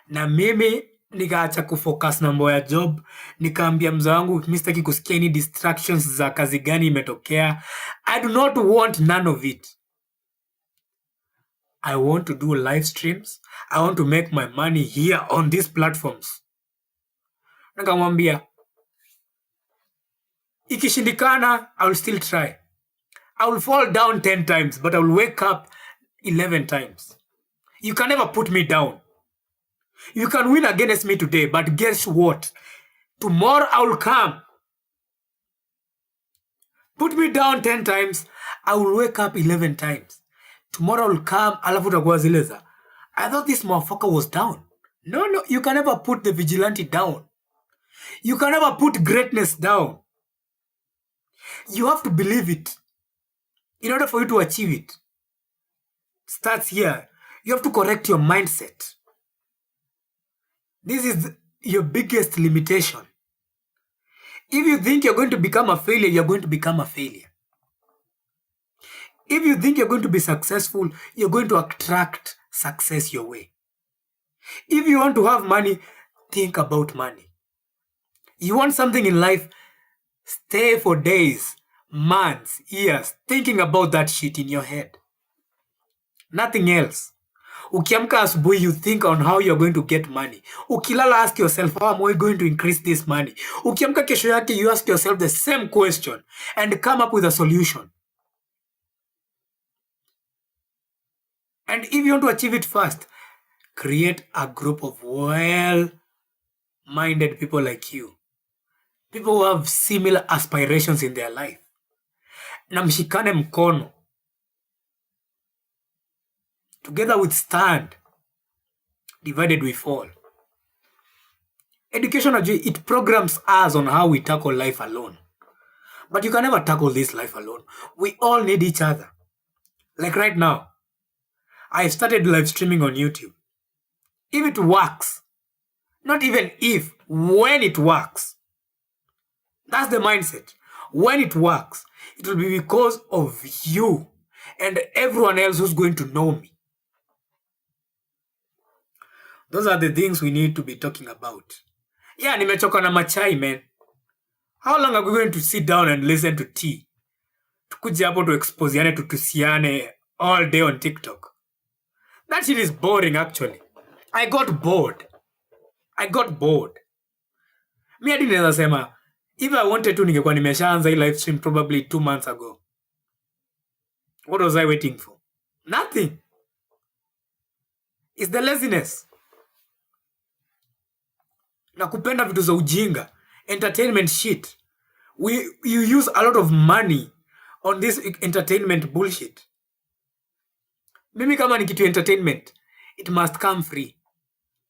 Na mimi nikaacha kufocus na mambo ya job, nikaambia mzee wangu mimi sitaki kusikia any distractions za kazi gani imetokea. I do not want none of it. I want to do live streams. I want to make my money here on these platforms. Nikamwambia, ikishindikana, I will still try. I will fall down 10 times, but I will wake up 11 times. You can never put me down. You can win against me today, but guess what? Tomorrow I will come. Put me down 10 times, I will wake up 11 times. Tomorrow I will come, alafu utakuwa zile za, I thought this motherfucker was down. No, you can never put the vigilante down. You can never put greatness down. You have to believe it. In order for you to achieve it, starts here. You have to correct your mindset. This is your biggest limitation. If you think you're going to become a failure, you're going to become a failure. If you think you're going to be successful, you're going to attract success your way. If you want to have money, think about money. You want something in life, stay for days, months, years, thinking about that shit in your head. Nothing else. Ukiamka asubuhi, you think on how you're going to get money. Ukilala, ask yourself, how am I going to increase this money? Ukiamka kesho yake, you ask yourself the same question and come up with a solution. And if you want to achieve it fast, create a group of well-minded people like you. People who have similar aspirations in their life. Na mshikane mkono. Together we stand. Divided we fall. Education, it programs us on how we tackle life alone. But you can never tackle this life alone. We all need each other. Like right now, I started live streaming on YouTube. If it works, not even if, when it works. That's the mindset. When it works, it will be because of you and everyone else who's going to know me. Those are the things we need to be talking about. Yeah, nimechoka na machai, man. How long are we going to sit down and listen to tea? Tukuje hapo to exposiane, tutusiane all day on TikTok. That shit is boring, actually. I got bored. Mi hadi naweza sema, If I wanted to, ningekuwa nimeshaanza hii live stream probably 2 months ago. What was I waiting for? Nothing. It's the laziness. Na kupenda vitu za ujinga. Entertainment shit. You use a lot of money on this entertainment bullshit. Mimi kama ni kitu entertainment, it must come free.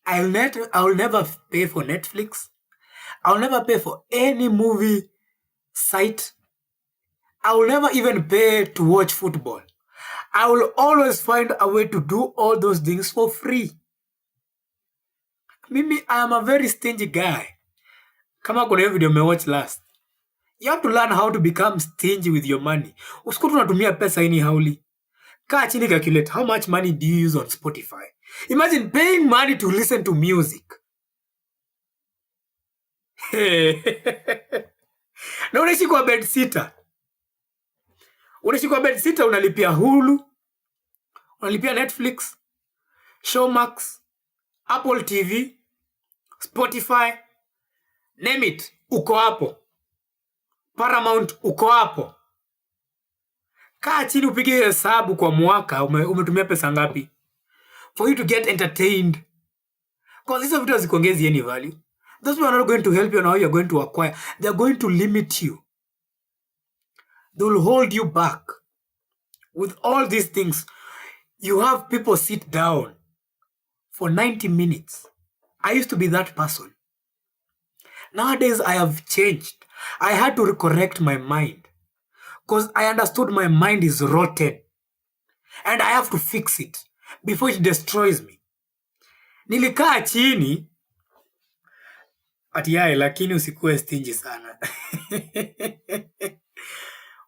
I'll never pay for Netflix. I'll never pay for any movie site. I will never even pay to watch football. I will always find a way to do all those things for free. Mimi, I am a very stingy guy. Kama kuna hiyo video umewatch last. You have to learn how to become stingy with your money. Usikuwa tunatumia pesa anyhowly. Kaa chini calculate how much money do you use on Spotify. Imagine paying money to listen to music. Na unaishi kwa bed sitter. Unaishi kwa bed sitter, unalipia Hulu, unalipia Netflix, Showmax, Apple TV, Spotify, name it, uko hapo. Paramount, uko hapo. Kaa chini upige hesabu kwa mwaka umetumia pesa ngapi for you to get entertained. Because these videos hazikuongezi any value. Those people are not going to help you on how you're going to acquire. They're going to limit you. They will hold you back. With all these things, you have people sit down for 90 minutes. I used to be that person. Nowadays, I have changed. I had to correct my mind. Because I understood my mind is rotten. And I have to fix it before it destroys me. Nilikaa chini. Atiyae, lakini usikuwe stingy sana.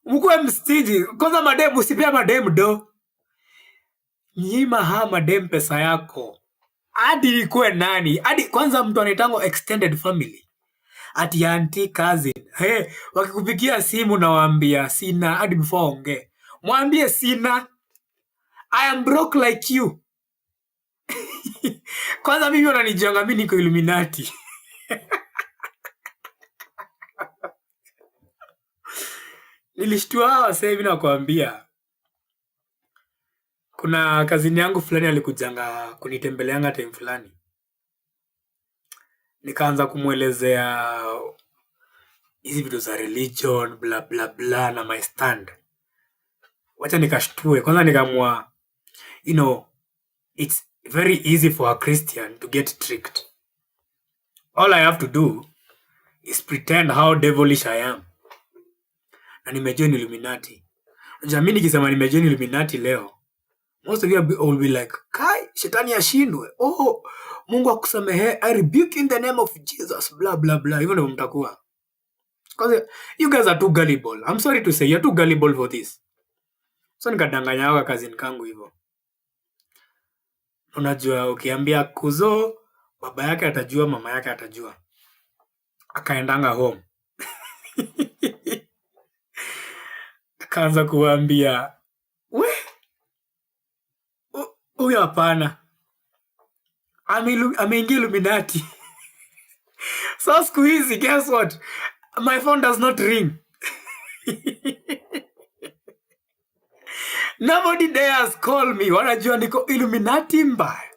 Mkuwe mstingy. Kwanza mademu, usipea mademu do. Nyima haa mademu pesa yako. Hadi ikuwe nani. Hadi kwanza mtu anaitangwa extended family. Ati auntie, cousin. Hey, wakikupigia simu na waambia sina. Hadi before onge. Mwambie sina. I am broke like you. Kwanza mimi wananijianga mimi niko Illuminati. Nilishtua sasa hivi na kuambia. Kuna kazini yangu fulani alikujanga kunitembeleanga time fulani. Nikaanza kumuelezea hizi vitu za religion, bla bla bla na my stand. Wacha nikashtue. Kwanza nikamwa, you know, it's very easy for a Christian to get tricked. All I have to do is pretend how devilish I am. Na nimejoin Illuminati. Jamii nikisema nimejoin Illuminati leo, most of you will be like, kai, shetani ashindwe. Oh, Mungu akusamehe. I rebuke in the name of Jesus, blah blah blah. Even if mtakuwa. Because you guys are too gullible. I'm sorry to say, you're too gullible for this. So nikadanganya waka kazini kangu hivyo. Unajua ukiambia kuzo, baba yake atajua, mama yake atajua. Akaendanga home. Akaanza kuambia, we, huyu hapana. Ameingia Illuminati. So siku hizi, guess what? My phone does not ring. Nobody dares call me. Wanajua niko Illuminati mbaya.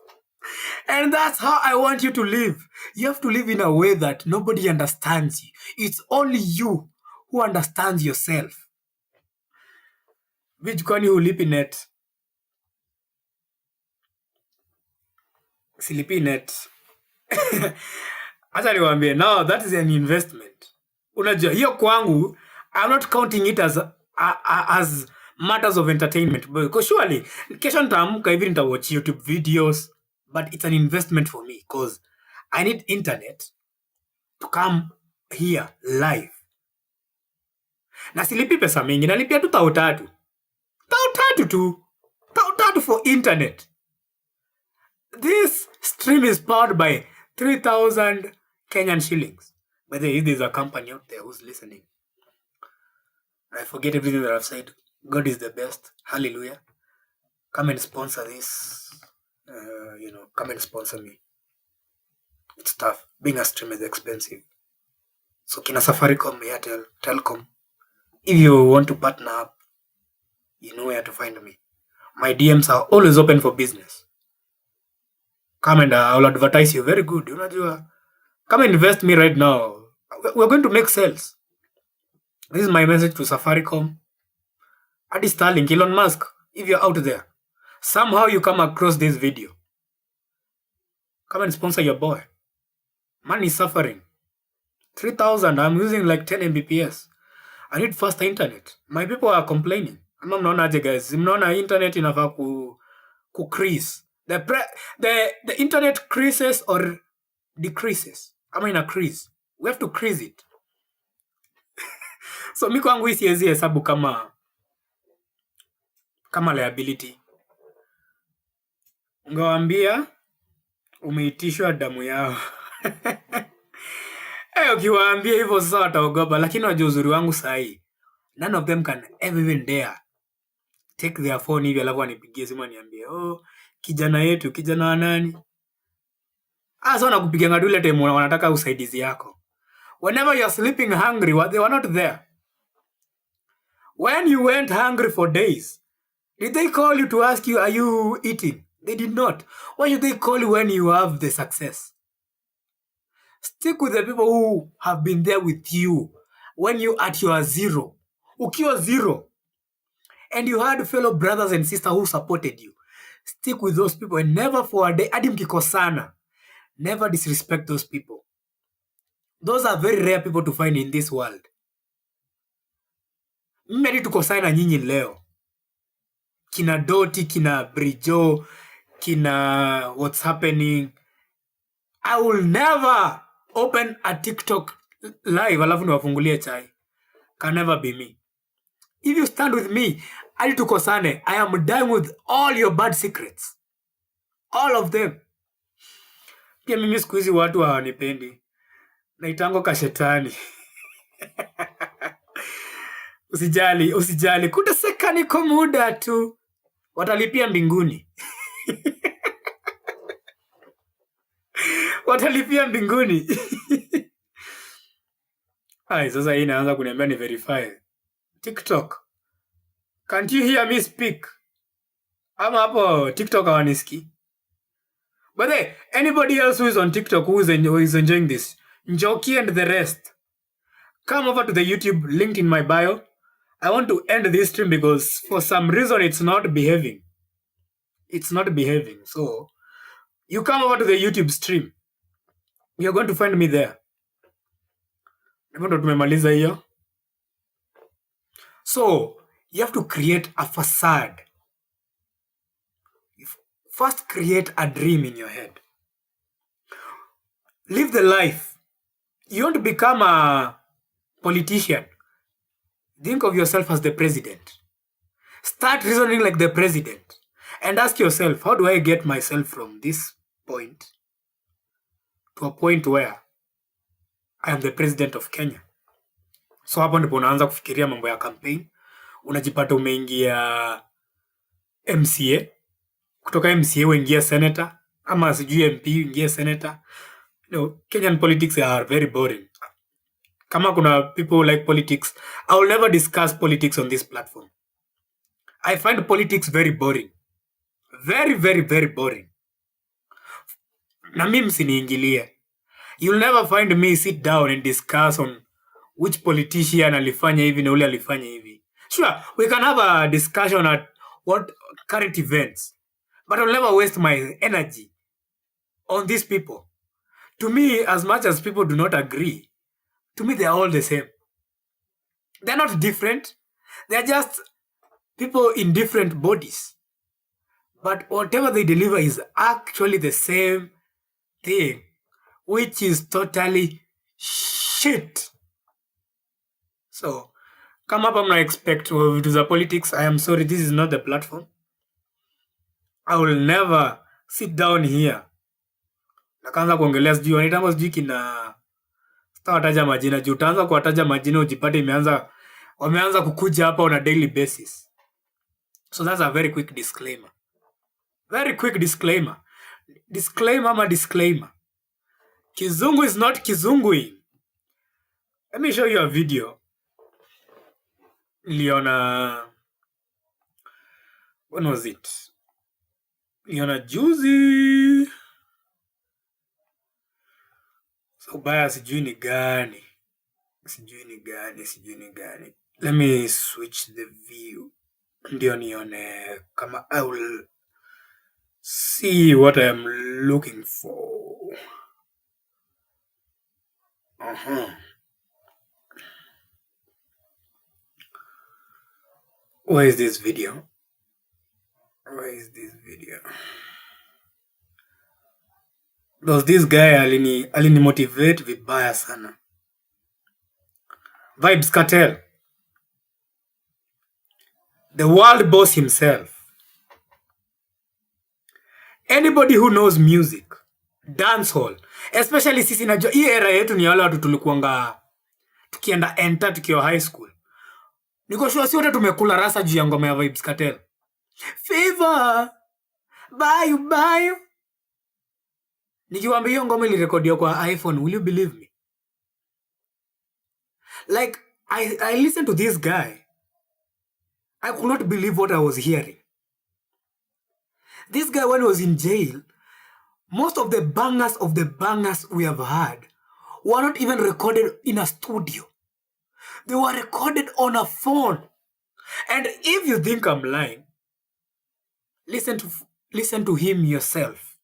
And that's how I want you to live. You have to live in a way that nobody understands you. It's only you who understands yourself. Which kwani hulipi net? Silipi net. Acha niwaambie, now that is an investment. Unajua hiyo kwangu, I'm not counting it as matters of entertainment, because surely kesho nitaamka hivi nitawatch YouTube videos, but it's an investment for me because I need internet to come here live. Na silipi pesa mingi, nalipia tu tao tatu. Tao tatu tu. Tao tatu for internet. This stream is powered by 3,000 Kenyan shillings. By the way, there's a company out there who's listening. I forget everything that I've said. God is the best. Hallelujah. Come and sponsor this. Come and sponsor me. It's tough. Being a streamer is expensive. So kina Safaricom, Airtel, Telcom, if you want to partner up, you know where to find me. My DMs are always open for business. Come and I'll advertise you very good. Unajua, come and invest me right now. We're going to make sales. This is my message to Safaricom. Adi Starlink, Elon Musk, if you're out there, somehow you come across this video, come and sponsor your boy. Man is suffering. 3,000, I'm using like 10 Mbps. I need faster internet. My people are complaining. Ama mnaona aje guys? Mnaona internet inafaa ku crease. The internet creases or decreases. Ama ina crease. We have to crease it. So mi kwangu hii siwezi hesabu kama liability. Ungewaambia umeitishwa damu yao. Ukiwaambia hivyo sasa wataogopa, lakini wajua uzuri wangu sahi. None of them can ever even dare take their phone hivi alafu anipigie simu aniambie, "Oh, kijana yetu, kijana wa nani?" Sasa wanakupigia ngadule time wanataka usaidizi yako. Whenever you're sleeping hungry, they were not there. When you went hungry for days, did they call you to ask you, are you eating? They did not. Why should they call you when you have the success? Stick with the people who have been there with you when you at your zero. Ukiwa zero. And you had fellow brothers and sisters who supported you. Stick with those people and never for a day, adi mkikosana, never disrespect those people. Those are very rare people to find in this world. Mimi hadi tukosana nyinyi leo. Kina Doti, kina Brijo, kina what's happening. I will never open a TikTok live alafu niwafungulie chai. Can never be me. If you stand with me, hadi tukosane, I am done with all your bad secrets. All of them. Pia mimi siku hizi watu hawanipendi. Naitango kashetani. Usijali. Kuteseka niko muda tu. Watalipia mbinguni. Watalipia mbinguni. Sasa hii inaanza kuniambia ni verify. TikTok. Can't you hear me speak? Ama hapo TikTok hawanisikii. But hey, anybody else who is on TikTok who is enjoying this, Njoki and the rest, come over to the YouTube linked in my bio. I want to end this stream because for some reason it's not behaving. It's not behaving. So you come over to the YouTube stream. You're going to find me there. So you have to create a facade. First, create a dream in your head. Live the life. You want to become a politician. Think of yourself as the president. Start reasoning like the president. And ask yourself, how do I get myself from this point to a point where I am the president of Kenya? So hapo ndipo unaanza kufikiria mambo ya campaign. Unajipata umeingia MCA. Kutoka MCA uingia senator. Ama sijui MP uingia senator. Kenyan politics are very boring. Kama kuna people who like politics, I will never discuss politics on this platform. I find politics very boring. Very, very, very boring. Na mimi msiniingilie. You'll never find me sit down and discuss on which politician alifanya hivi na ule alifanya hivi. Sure, we can have a discussion at what current events. But I'll never waste my energy on these people. To me, as much as people do not agree, to me, they're all the same. They're not different. They're just people in different bodies. But whatever they deliver is actually the same thing, which is totally shit. So, come up and expect to the politics. I am sorry, this is not the platform. I will never sit down here. Nakaanza kuongelea sijui wanaitanga sijui kina sitawataja majina juu utaanza kuwataja majina ujipate wameanza kukuja hapa on a daily basis. So that's a very quick disclaimer. Very quick disclaimer. Disclaimer ama disclaimer. Kizungu is not kizungui. Let me show you a video. Liona, when was it? Liona juzi. So baya sijui ni gani. Sijui ni gani. Let me switch the view. Ndio nione kama I will see what I am looking for. Where is this video? Does this guy alini motivate vibaya sana. Vybz Kartel. The world boss himself. Anybody who knows music, dancehall, especially sisi najua hii era yetu ni wale watu tulikuanga tukienda enter tukiwa high school. Niko sure si wote tumekula rasa juu ya ngoma ya Vybz Kartel. Fever. Bye. Nikiwaambia hiyo ngoma ilirekodiwa kwa iPhone, will you believe me? Like, I listened to this guy. I could not believe what I was hearing. This guy, when he was in jail, most of the bangers we have heard were not even recorded in a studio. They were recorded on a phone. And if you think I'm lying, listen to him yourself.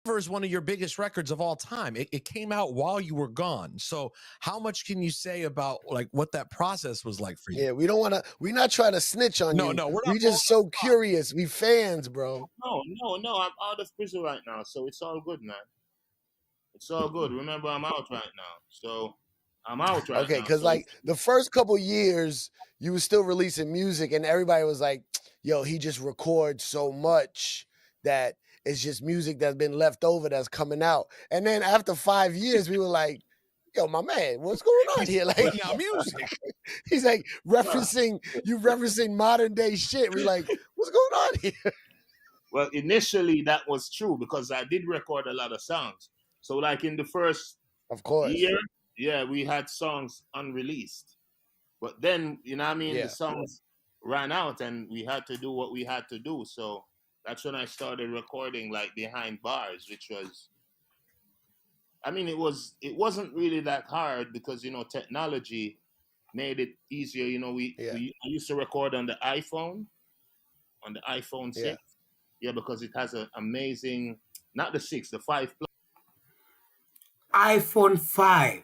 Is one of your biggest records of all time. It came out while you were gone. So how much can you say about like what that process was like for you? Yeah, we're not trying to snitch on you. No, we're not. We just so curious. We fans, bro. No, I'm out of prison right now, so it's all good, man. It's all good. Remember, I'm out right now, so I'm out right now. Okay, because like the first couple years, you were still releasing music, and everybody was like, "Yo, he just records so much that it's just music that's been left over that's coming out." And then after 5 years, we were like, "Yo, my man, what's going on here?" Like, Putting out music. he's like referencing modern day shit. We're like, "What's going on here?" Well, initially that was true because I did record a lot of songs. So, like in the first Of course. year, yeah, we had songs unreleased. But then, you know what I mean? Yeah. The songs ran out and we had to do what we had to do. So that's when I started recording like behind bars, which was, I mean, it wasn't really that hard because, you know, technology made it easier. You know, I used to record on the iPhone 6. Yeah, because it has an amazing, not the 6, the 5 Plus. iPhone 5.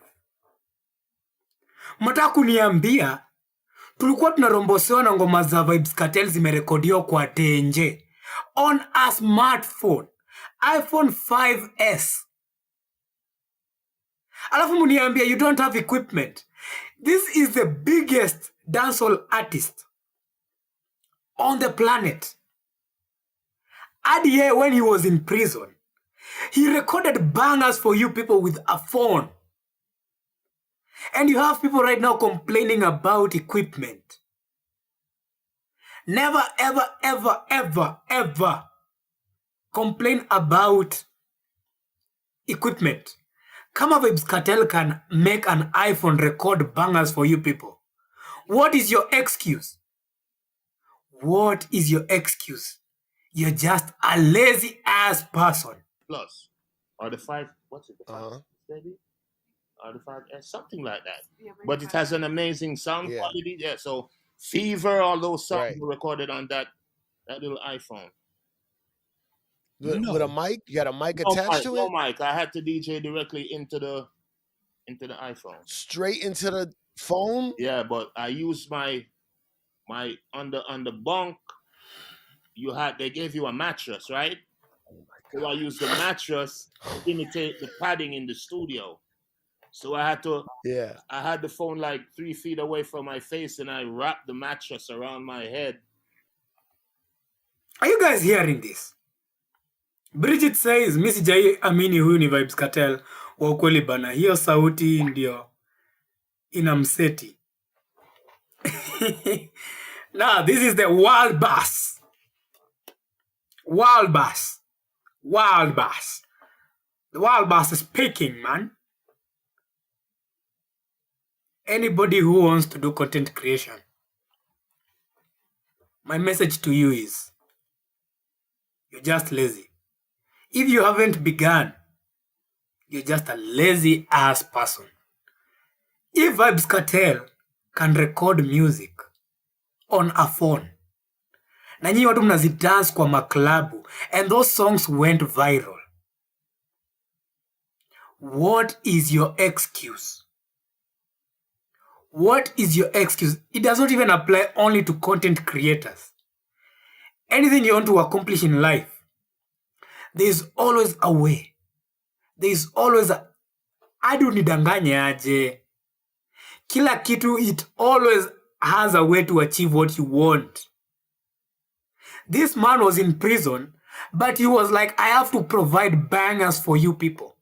Mata kuniambia tulikuwa tunarombosewa na ngoma za Vybz Kartel zimerekodiwa kwa tenje on a smartphone, iPhone 5S. Alafu muniambia you don't have equipment. This is the biggest dancehall artist on the planet. Adie, when he was in prison, he recorded bangers for you people with a phone. And you have people right now complaining about equipment. Never, ever complain about equipment. Kama Vybz Kartel can make an iPhone record bangers for you people, what is your excuse? What is your excuse? You're just a lazy ass person. Plus, or the 5, what's it, the 5, maybe? Or the 5S, something like that. Yeah, but it has an amazing sound quality. Yeah, so Fever, all those songs were recorded on that little iPhone. With a mic? You got a mic attached to it? No mic. I had to DJ directly into the iPhone. Straight into the phone? Yeah, but I used my on the bunk. They gave you a mattress, right? So I used the mattress to imitate the padding in the studio. So I had the phone like 3 feet away from my face and I wrapped the mattress around my head. Are you guys hearing this? Bridget says, Miss Jai amini huyu ni Vybz Kartel wa ukweli bana. Hiyo sauti ndio inamseti. Now, this is the world bass. World bass. The world bass is speaking, man. Anybody who wants to do content creation, my message to you is you're just lazy. If you haven't begun, you're just a lazy ass person. If Vibes Cartel can record music on a phone, na nyinyi watu mnazidance kwa maklabu, and those songs went viral, what is your excuse? What is your excuse? It does not even apply only to content creators. Anything you want to accomplish in life, there is always a way. There is always a... Adi unidanganye aje. Kila kitu, it always has a way to achieve what you want. This man was in prison, but he was like, I have to provide bangers for you people.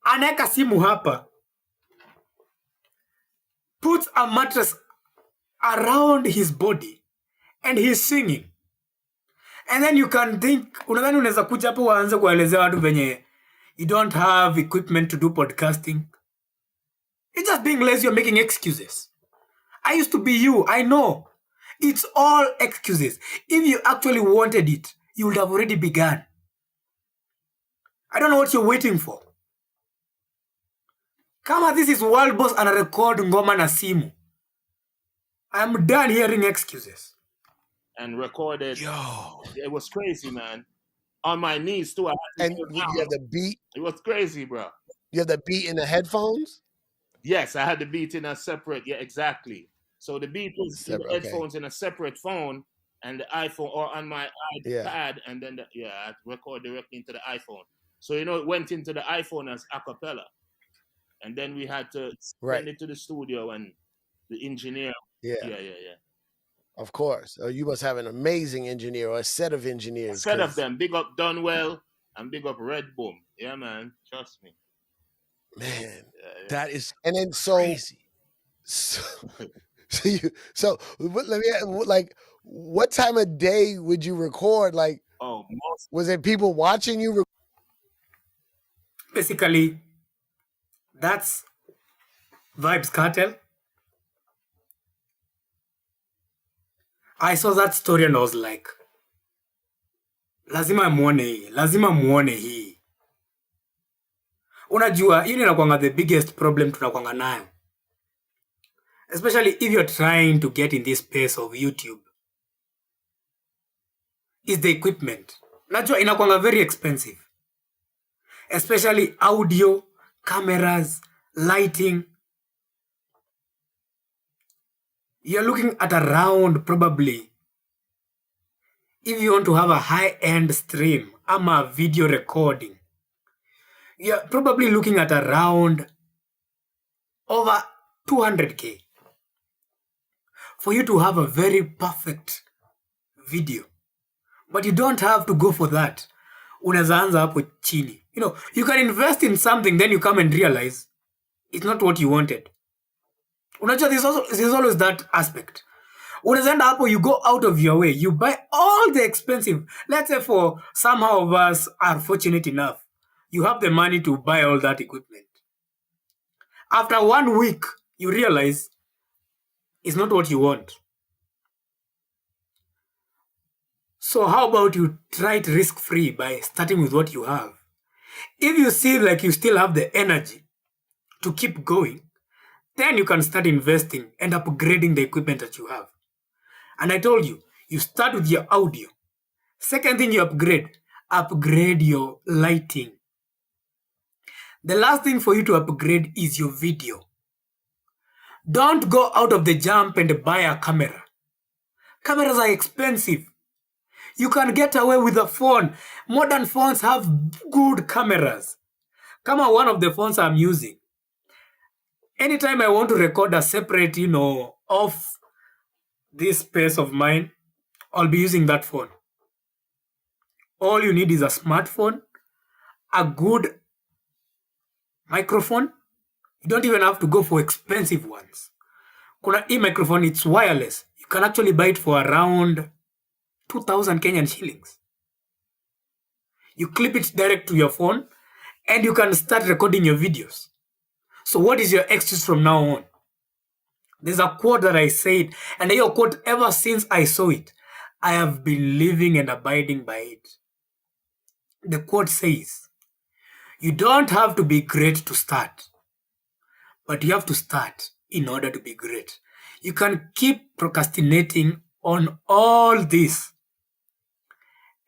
Anaeka simu hapa, puts a mattress around his body, and he's singing. And then you can think, unadhani unaweza kuja hapo waanze kuelezea watu venye you don't have equipment to do podcasting. You're just being lazy, you're making excuses. I used to be you, I know. It's all excuses. If you actually wanted it, you would have already begun. I don't know what you're waiting for. Kama this is World Boss and record ngoma na simu, I'm done hearing excuses. And recorded. Yo, It was crazy, man. On my knees too. I had to And sit you down. have the beat. It was crazy, bro. You have the beat in the headphones. Yes, I had the beat in a separate. Yeah, exactly. So the beat was in Separate, the okay. headphones in a separate phone, and the iPhone or on my iPad, Yeah. and then I had to record directly into the iPhone. So it went into the iPhone as a cappella, and then we had to send it to the studio and the engineer. Yeah. Yeah. Of course. You must have an amazing engineer or a set of engineers. A set of them. Big up Dunwell and big up Red Boom. Yeah, man. Trust me. Man. Yeah. that is And then crazy. Let me like, what time of day would you record? Like, was it people watching you? Basically, that's Vibes Cartel. I saw that story and I was like, lazima muone hii. Unajua, hii inakuanga the biggest problem tunakuanga nayo. Especially if you're trying to get in this space of YouTube. Is the equipment. Najua inakuanga very expensive. Especially audio, cameras, lighting. You're looking at around probably, if you want to have a high-end stream, a video recording, you're probably looking at around over 200K for you to have a very perfect video. But you don't have to go for that. Unaweza anza hapo chini. You can invest in something, then you come and realize it's not what you wanted. Unajua, there's always that aspect. Unaweza enda hapo, you go out of your way, you buy all the expensive. Let's say for somehow of us are fortunate enough, you have the money to buy all that equipment. After 1 week, you realize it's not what you want. So how about you try it risk-free by starting with what you have? If you see like you still have the energy to keep going, then you can start investing and upgrading the equipment that you have. And I told you, you start with your audio. Second thing you upgrade your lighting. The last thing for you to upgrade is your video. Don't go out of the jump and buy a camera. Cameras are expensive. You can get away with a phone. Modern phones have good cameras. Come on, one of the phones I'm using. Anytime I want to record a separate, off this space of mine, I'll be using that phone. All you need is a smartphone, a good microphone. You don't even have to go for expensive ones. Kuna microphone, it's wireless. You can actually buy it for around 2,000 Kenyan shillings. You clip it direct to your phone and you can start recording your videos. So what is your excuse from now on? There's a quote that I said, and your quote, ever since I saw it, I have been living and abiding by it. The quote says, you don't have to be great to start, but you have to start in order to be great. You can keep procrastinating on all this,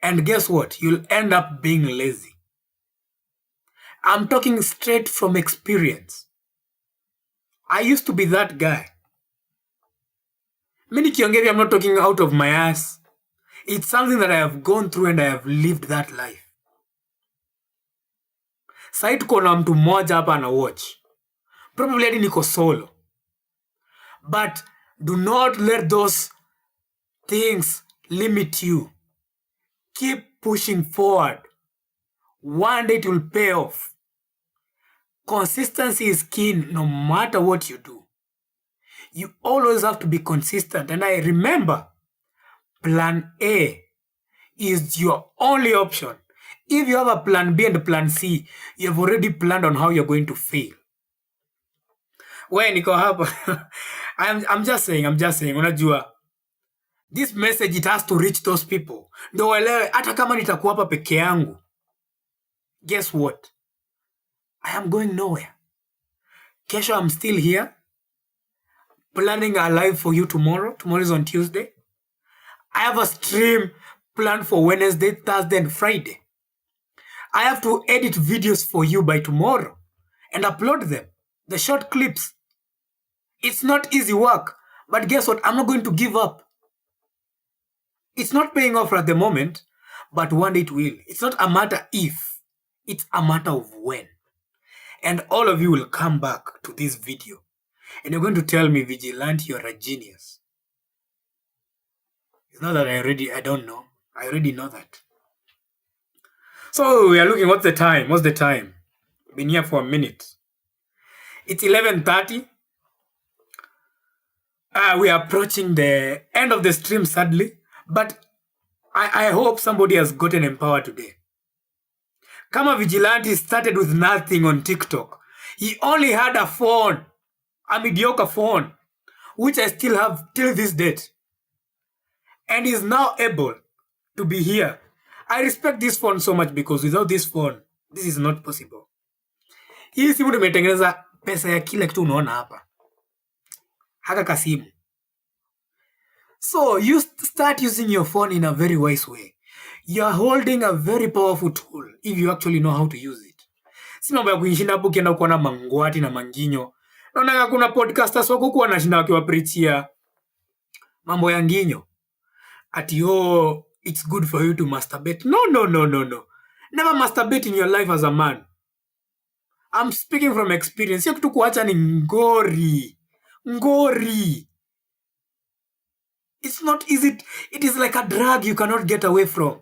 and guess what? You'll end up being lazy. I'm talking straight from experience. I used to be that guy. Many Kiongeri, I'm not talking out of my ass. It's something that I have gone through and I have lived that life. Sai tuko na mtu mmoja hapa ana watch. Probably hadi niko solo. But do not let those things limit you. Keep pushing forward. One day it will pay off. Consistency is key no matter what you do. You always have to be consistent. And I remember, plan A is your only option. If you have a plan B and a plan C, you have already planned on how you're going to fail. When niko hapa, I'm just saying, unajua, this message, it has to reach those people. Ndio waelewe, hata kama nitakuwa hapa peke yangu. Guess what? I am going nowhere. Kesho, I'm still here, planning a live for you tomorrow. Tomorrow is on Tuesday. I have a stream planned for Wednesday, Thursday, and Friday. I have to edit videos for you by tomorrow and upload them, the short clips. It's not easy work, but guess what? I'm not going to give up. It's not paying off at the moment, but one day it will. It's not a matter if, it's a matter of when. And all of you will come back to this video and you're going to tell me, Vigilante, you're a genius. It's not that I don't know. I already know that. So we are looking, what's the time? Been here for a minute. It's 11:30. We are approaching the end of the stream, sadly. But I hope somebody has gotten empowered today. Kama Vigilante started with nothing on TikTok. He only had a phone, a mediocre phone, which I still have till this date. And is now able to be here. I respect this phone so much because without this phone, this is not possible. Hii simu nimetengeneza pesa ya kila kitu unaona hapa. Haka kasimu. So you start using your phone in a very wise way. You are holding a very powerful tool if you actually know how to use it. Si mambo ya kuishinda hapo ukienda kuona mangwati na manginyo. Naona kuna podcasters wako huko wanashinda wakiwapreachia mambo ya nginyo. Ati it's good for you to masturbate. No. Never masturbate in your life as a man. I'm speaking from experience. Hiyo kitu kuacha ni ngori. It's not easy. It is like a drug you cannot get away from.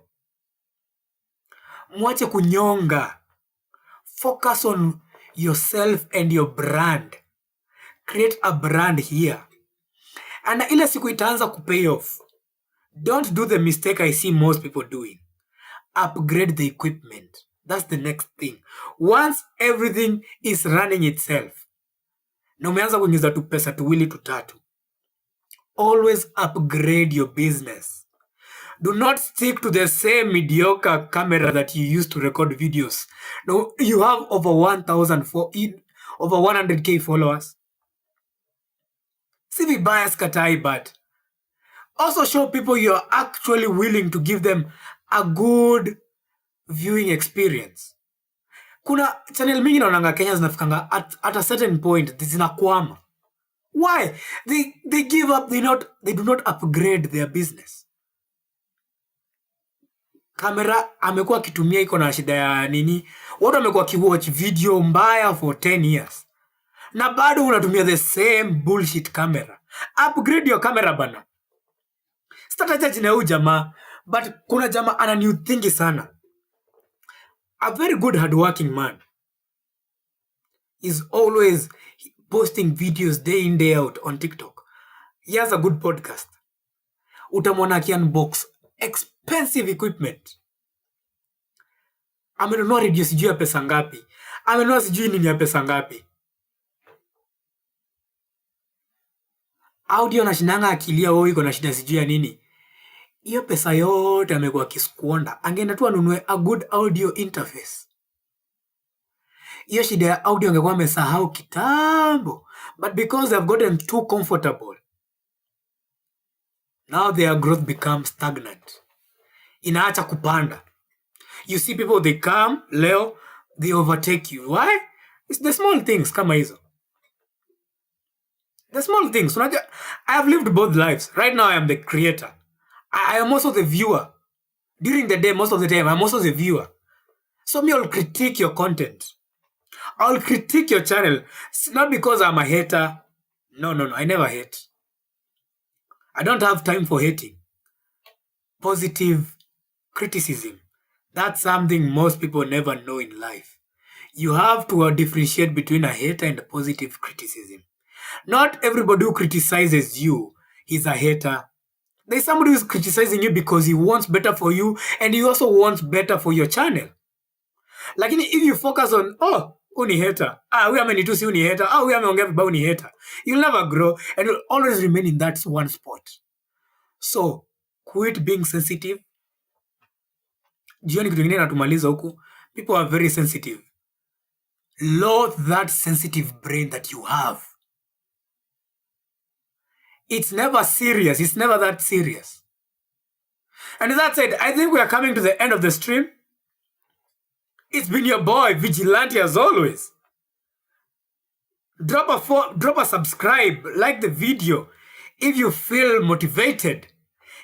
Mwache kunyonga. Focus on yourself and your brand. Create a brand here. And ile siku itaanza kupay off. Don't do the mistake I see most people doing. Upgrade the equipment. That's the next thing. Once everything is running itself, na umeanza kuingiza tu pesa tuwili tutatu, always upgrade your business. Do not stick to the same mediocre camera that you used to record videos. No, you have over 100K followers. Si vibaya skatai, but also show people you're actually willing to give them a good viewing experience. Kuna channel mingi naonanga Kenya zinafikanga at a certain point zinakwama. Why? They give up, they do not upgrade their business. Kamera amekuwa akitumia iko na shida ya nini? Watu wamekuwa kiwatch video mbaya for 10 years. Na bado unatumia the same bullshit camera. Upgrade your camera bana. Sitataja jina ya huyu jamaa, but kuna jamaa ana new thing sana. A very good hardworking man is always posting videos day in day out on TikTok. He has a good podcast. Utamwona aki-unbox expensive equipment. Amenunua radio sijui ya pesa ngapi. Amenunua sijui nini ya pesa ngapi. audio nashinanga akilia iko na shida sijui ya nini. Hiyo pesa yote amekuwa kiskuonda. Angeenda tu anunue a good audio interface. Hiyo shida ya audio angekuwa amesahau kitambo. But because they've gotten too comfortable, now their growth becomes stagnant. Inaacha kupanda. You see people, they come, leo, they overtake you. Why? It's the small things kama hizo. The small things. I have lived both lives. Right now, I am the creator. I am also the viewer. During the day, most of the time, I'm also the viewer. So me, I'll critique your content. I'll critique your channel. It's not because I'm a hater. No. I never hate. I don't have time for hating. Positive criticism. That's something most people never know in life. You have to differentiate between a hater and a positive criticism. Not everybody who criticizes you is a hater. There's somebody who's criticizing you because he wants better for you and he also wants better for your channel. Like if you focus on, uni hater, we amenitusi uni hater, we ameongea vibaya uni hater, you'll never grow and you'll always remain in that one spot. So, quit being sensitive. Jioni kitu kingine natumaliza huku. People are very sensitive. Load that sensitive brain that you have. It's never serious. It's never that serious. And that said, I think we are coming to the end of the stream. It's been your boy, Vigilante, as always. Drop a subscribe, like the video. If you feel motivated,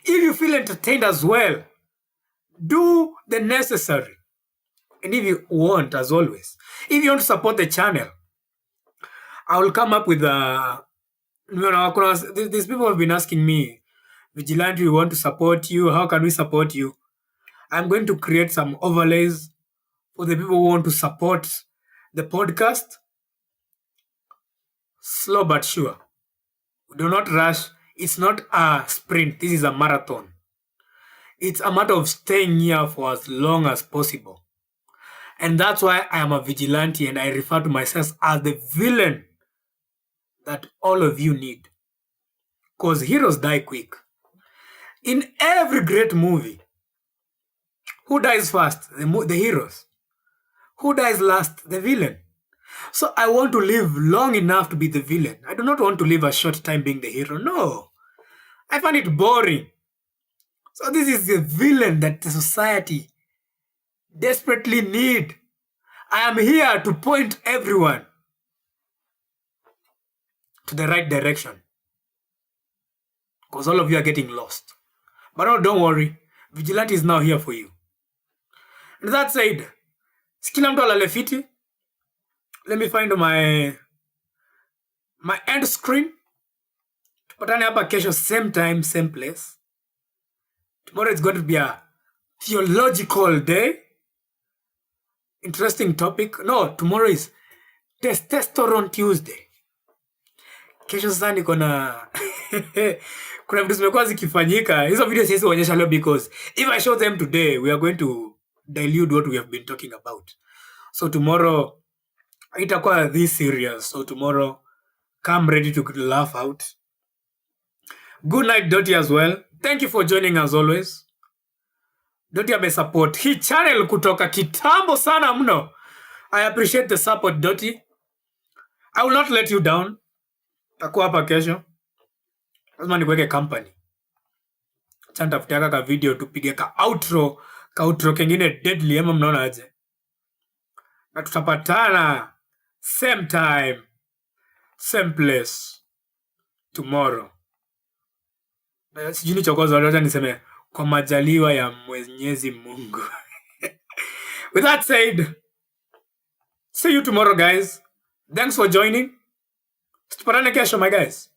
if you feel entertained as well, do the necessary. And if you want, as always, if you want to support the channel, I will come up with these people have been asking me, Vigilante, we want to support you. How can we support you? I'm going to create some overlays for the people who want to support the podcast. Slow but sure. Do not rush. It's not a sprint. This is a marathon. It's a matter of staying here for as long as possible. And that's why I am a vigilante and I refer to myself as the villain that all of you need. Because heroes die quick. In every great movie, who dies first? The heroes. Who dies last? The villain. So I want to live long enough to be the villain. I do not want to live a short time being the hero. No. I find it boring. So this is the villain that the society desperately need. I am here to point everyone to the right direction. Because all of you are getting lost. But no, don't worry. Vigilante is now here for you. And that said, skila mtu alale fiti. Let me find my end screen. Tupatane hapa kesho, same time, same place. Tomorrow is going to be a theological day. Interesting topic. No, tomorrow is Testosterone Tuesday. Kesho sasa niko na kuna vitu zimekuwa zikifanyika. Hizo video siwezi kuonyesha leo because if I show them today, we are going to dilute what we have been talking about. So tomorrow itakuwa this serious. So tomorrow, come ready to laugh out. Good night, Dotty, as well. Thank you for joining as always. Dotty amesupport hii channel kutoka kitambo sana mno. I appreciate the support, Dotty. I will not let you down. Takuwa hapa kesho. Lazima nikuweke company. Chanta futaka ka video tupige ka outro kengine deadly ama mnaona aje. Na tutapatana same time, same place tomorrow. Sijui nichokoza leo, niseme kwa majaliwa ya Mwenyezi Mungu. With that said, see you tomorrow, guys. Thanks for joining. Tutapatane kesho, my guys.